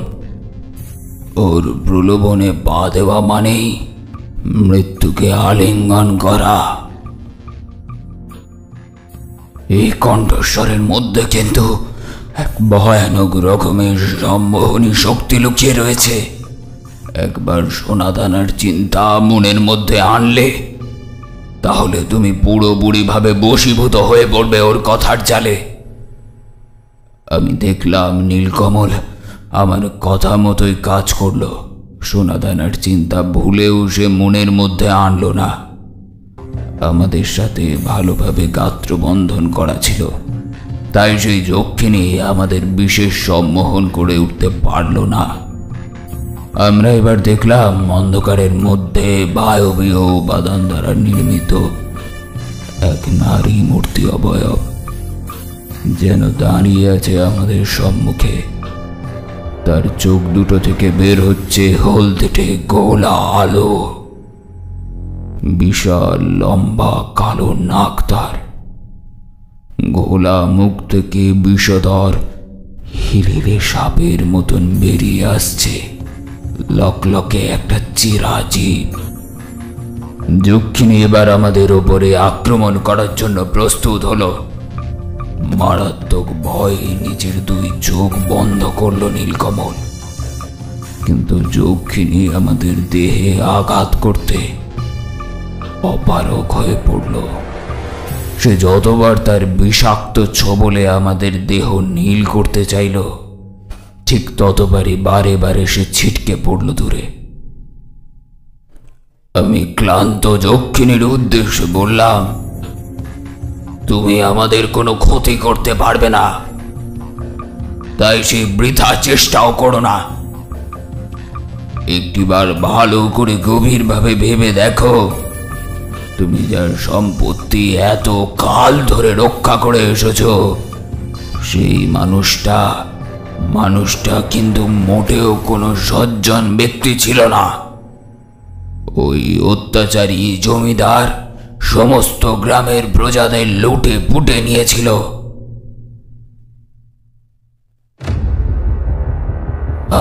ওর প্রলোভনে পা দেওয়া মানেই মৃত্যুকে আলিঙ্গন করা। এই কণ্ঠস্বরের মধ্যে কিন্তু এক ভয়ানক রকমের সম্মোহনী শক্তি লুকিয়ে রয়েছে। একবার সোনাদানার চিন্তা মনের মধ্যে আনলে তাহলে তুমি পুরোপুরিভাবে বশীভূত হয়ে পড়বে ওর কথার জালে। আমি দেখলাম নীলকমল আমার কথা মতোই কাজ করলো। সোনাদানার চিন্তা ভুলেও সে মনের মধ্যে আনলো না। আমাদের সাথে ভালোভাবে গাত্রবন্ধন করা ছিল, তাই সেই যক্ষিণী আমাদের বিশেষ সম্মোহন করে উঠতে পারল না। আমরা এবার দেখলাম অন্ধকারের মধ্যে বায়বীয় উপাদান দ্বারা নির্মিত এক নারী মূর্তি অবয়ব যেন দাঁড়িয়ে আছে আমাদের সম্মুখে। তার চোখ দুটো থেকে বের হচ্ছে হলদেটে গোলা আলো। বিশাল লম্বা কালো নাক তার। গোলা মুখ থেকে বিষধর হিলিলে সাপের মতন বেরিয়ে আসছে লকলকে একটা চিরা জীব। যক্ষিণী এবার আমাদের ওপরে আক্রমণ করার জন্য প্রস্তুত হলো। মারাত্মক ভয়ে নিজের দুই চোখ বন্ধ করলো নীলকমল, কিন্তু যক্ষিণী আমাদের দেহে আঘাত করতে অপারগ হয়ে পড়ল। সে যতবার তার বিষাক্ত ছোবলে আমাদের দেহ নীল করতে চাইল, ঠিক ততবারই বারে বারে সে ছিটকে পড়ল দূরে। আমি ক্লান্ত যক্ষিণীর উদ্দেশ্যে বললাম, তুমি আমাদের কোনো ক্ষতি করতে পারবে না, তাই সেই বৃথা চেষ্টাও করো না। একটিবার ভালো করে গভীরভাবে ভেবে দেখো, তুমি যার সম্পত্তি এত কাল ধরে রক্ষা করে এসেছ, সেই মানুষটা কিন্তু মোটেও কোনো সজ্জন ব্যক্তি ছিল না। ওই অত্যাচারী জমিদার সমস্ত গ্রামের প্রজাদের লুটে পুটে নিয়েছিল।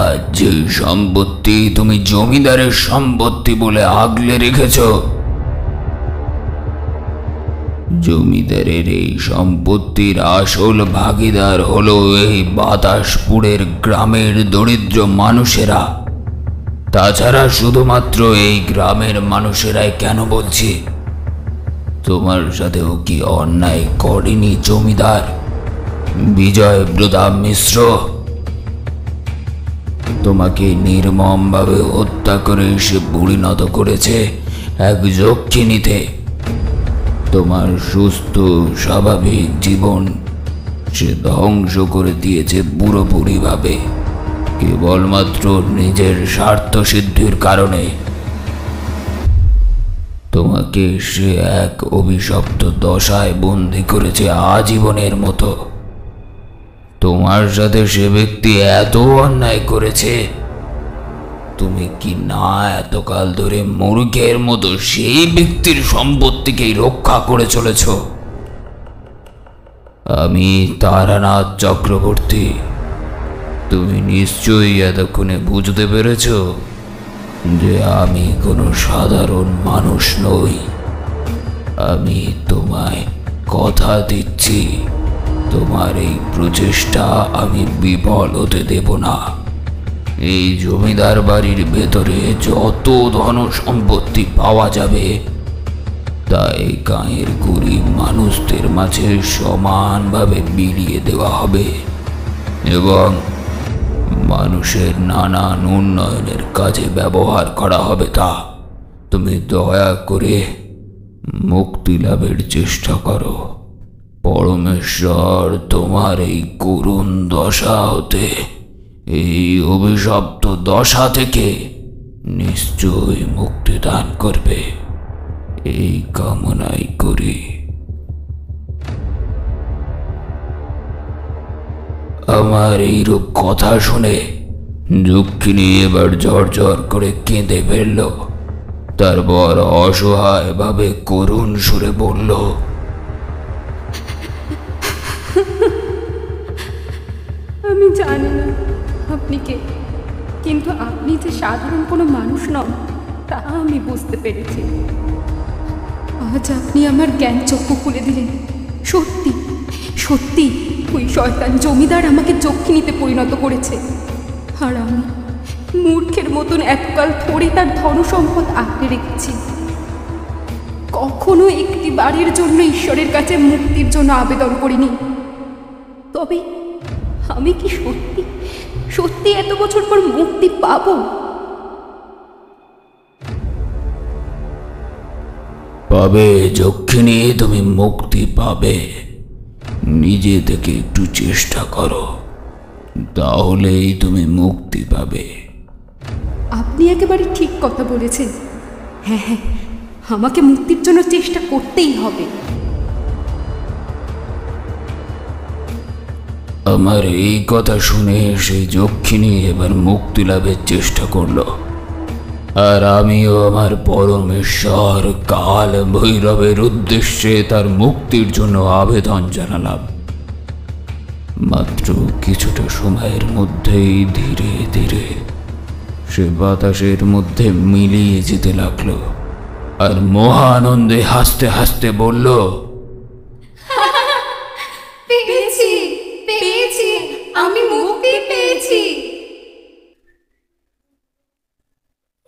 আর যে সম্পত্তি তুমি জমিদারের সম্পত্তি বলে আগলে রেখেছ, জমিদারের এই সম্পত্তির আসল ভাগীদার হলো এই বাতাসপুরের গ্রামের দরিদ্র মানুষেরা। তাছাড়া শুধুমাত্র এই গ্রামের মানুষেরাই কেন বলছি, তোমার সাথেও কি অন্যায় করেনি জমিদার বিজয় প্রতাপ মিশ্র? তোমাকে নির্মমভাবে হত্যা করে সে পরিণত করেছে এক যক্ষিণীতে। তোমার সুস্থ স্বাভাবিক জীবন সে ধ্বংস করে দিয়েছে পুরোপুরিভাবে, কেবলমাত্র নিজের স্বার্থ সিদ্ধির কারণে। তোমাকে সে এক অভিশপ্ত দশায় বন্দী করেছে আজীবনের মতো। তোমার সাথে সে ব্যক্তি এত অন্যায় করেছে, তুমি কি না এতকাল ধরে মূর্খের মতো সেই ব্যক্তির সম্পত্তিকেই রক্ষা করে চলেছ? আমি তারানাথ চক্রবর্তী। তুমি নিশ্চয়ই এতক্ষণে বুঝতে পেরেছ যে আমি কোনো সাধারণ মানুষ নই। আমি তোমায় কথা দিচ্ছি, তোমার এই প্রচেষ্টা আমি বিফল হতে দেব না। এই জমিদার বাড়ির ভেতরে যত ধন সম্পত্তি পাওয়া যাবে তাই গাঁয়ের গরিব মানুষদের মাঝে সমানভাবে বিলিয়ে দেওয়া হবে এবং মানুষের নানান উন্নয়নের কাজে ব্যবহার করা হবে। তা তুমি দয়া করে মুক্তি লাভের চেষ্টা করো। পরমেশ্বর তোমার এই করুণ দশা হতে, এই অভিশপ্ত দশা থেকে নিশ্চয়ই মুক্তি দান করবে, এই কামনাই করি। আমার এইরূপ কথা শুনে যক্ষিণী এবার ঝরঝর করে কেঁদে ফেলল। তারপর অসহায় ভাবে করুণ সুরে বলল, আমি জানি না আপনি কে, কিন্তু আপনি যে সাধারণ কোনো মানুষ নন তা আমি বুঝতে পেরেছি। আজ আপনি আমার জ্ঞান চক্ষু খুলে দিলেন। সত্যি সত্যি ওই শয়তান জমিদার আমাকে যক্ষিণীতে পরিণত করেছে, আর আমি মূর্খের মতন এতকাল ধরে তার ধনসম্পদ আঁকড়ে রেখেছি। কখনো একটি বাড়ির জন্য ঈশ্বরের কাছে মুক্তির জন্য আবেদন করিনি। তবে আমি কি সত্যি সত্যি এত বছর পর মুক্তি পাবো? পাবে যক্ষিণী, তুমি মুক্তি পাবে। নিজে থেকে একটু চেষ্টা করো, তাহলেই তুমি মুক্তি পাবে। আপনি একেবারে ঠিক কথা বলেছেন। হ্যাঁ হ্যাঁ, আমাকে মুক্তির জন্য চেষ্টা করতেই হবে। আমার এই কথা শুনে সেই যক্ষিণী এবার মুক্তি লাভের চেষ্টা করলো, আর আমিও আমার পরমেশ্বর কাল ভৈরবের উদ্দেশ্যে তার মুক্তির জন্য আবেদন জানালাম। মাত্র কিছুটা সময়ের মধ্যেই ধীরে ধীরে সে বাতাসের মধ্যে মিলিয়ে যেতে লাগলো, আর মহানন্দে হাসতে হাসতে বলল, পেয়েছি পেয়েছি, আমি মুক্তি পেয়েছি।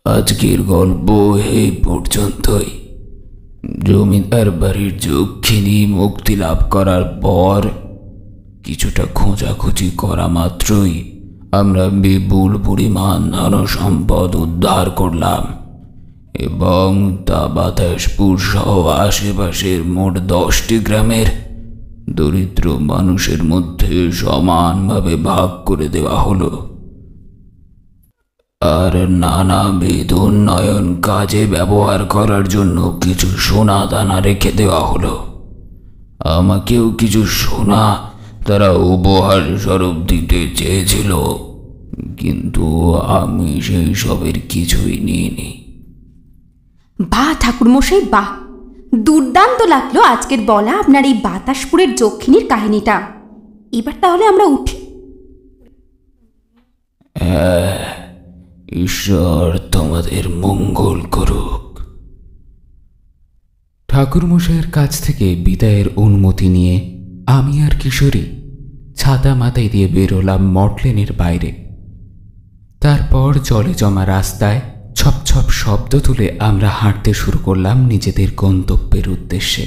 আজকের গল্প এই পর্যন্তই। জমিদার বাড়ির যক্ষিণী মুক্তি লাভ করার পর কিছুটা খোঁজাখুঁজি করা মাত্রই আমরা বিপুল পরিমাণ ধন সম্পদ উদ্ধার করলাম এবং তা বাতাসপুর সহ আশেপাশের মোট 10টি গ্রামের দরিদ্র মানুষের মধ্যে সমানভাবে ভাগ করে দেওয়া হলো, আর নানাবিধ উন্নয়ন কাজে ব্যবহার করার জন্য কিছু সোনা দানা রেখে দেওয়া হলো। আমাকেও কিছু সোনা তারা উপহার স্বরূপ দিতে চেয়েছিল, কিন্তু আমি সেই সবের কিছুই নিইনি। বাহ ঠাকুরমশাই বাহ, দুর্দান্ত লাগলো আজকের বলা আপনার এই বাতাসপুরের যক্ষিণীর কাহিনীটা। এবার তাহলে আমরা উঠি। হ্যাঁ, ঈশ্বর তোমাদের মঙ্গল করুক। ঠাকুরমশাইয়ের কাছ থেকে বিদায়ের অনুমতি নিয়ে আমি আর কিশোরী ছাতা মাথায় দিয়ে বেরোলাম মটলেনের বাইরে। তারপর জলে জমা রাস্তায় ছপ ছপ শব্দ তুলে আমরা হাঁটতে শুরু করলাম নিজেদের গন্তব্যের উদ্দেশ্যে।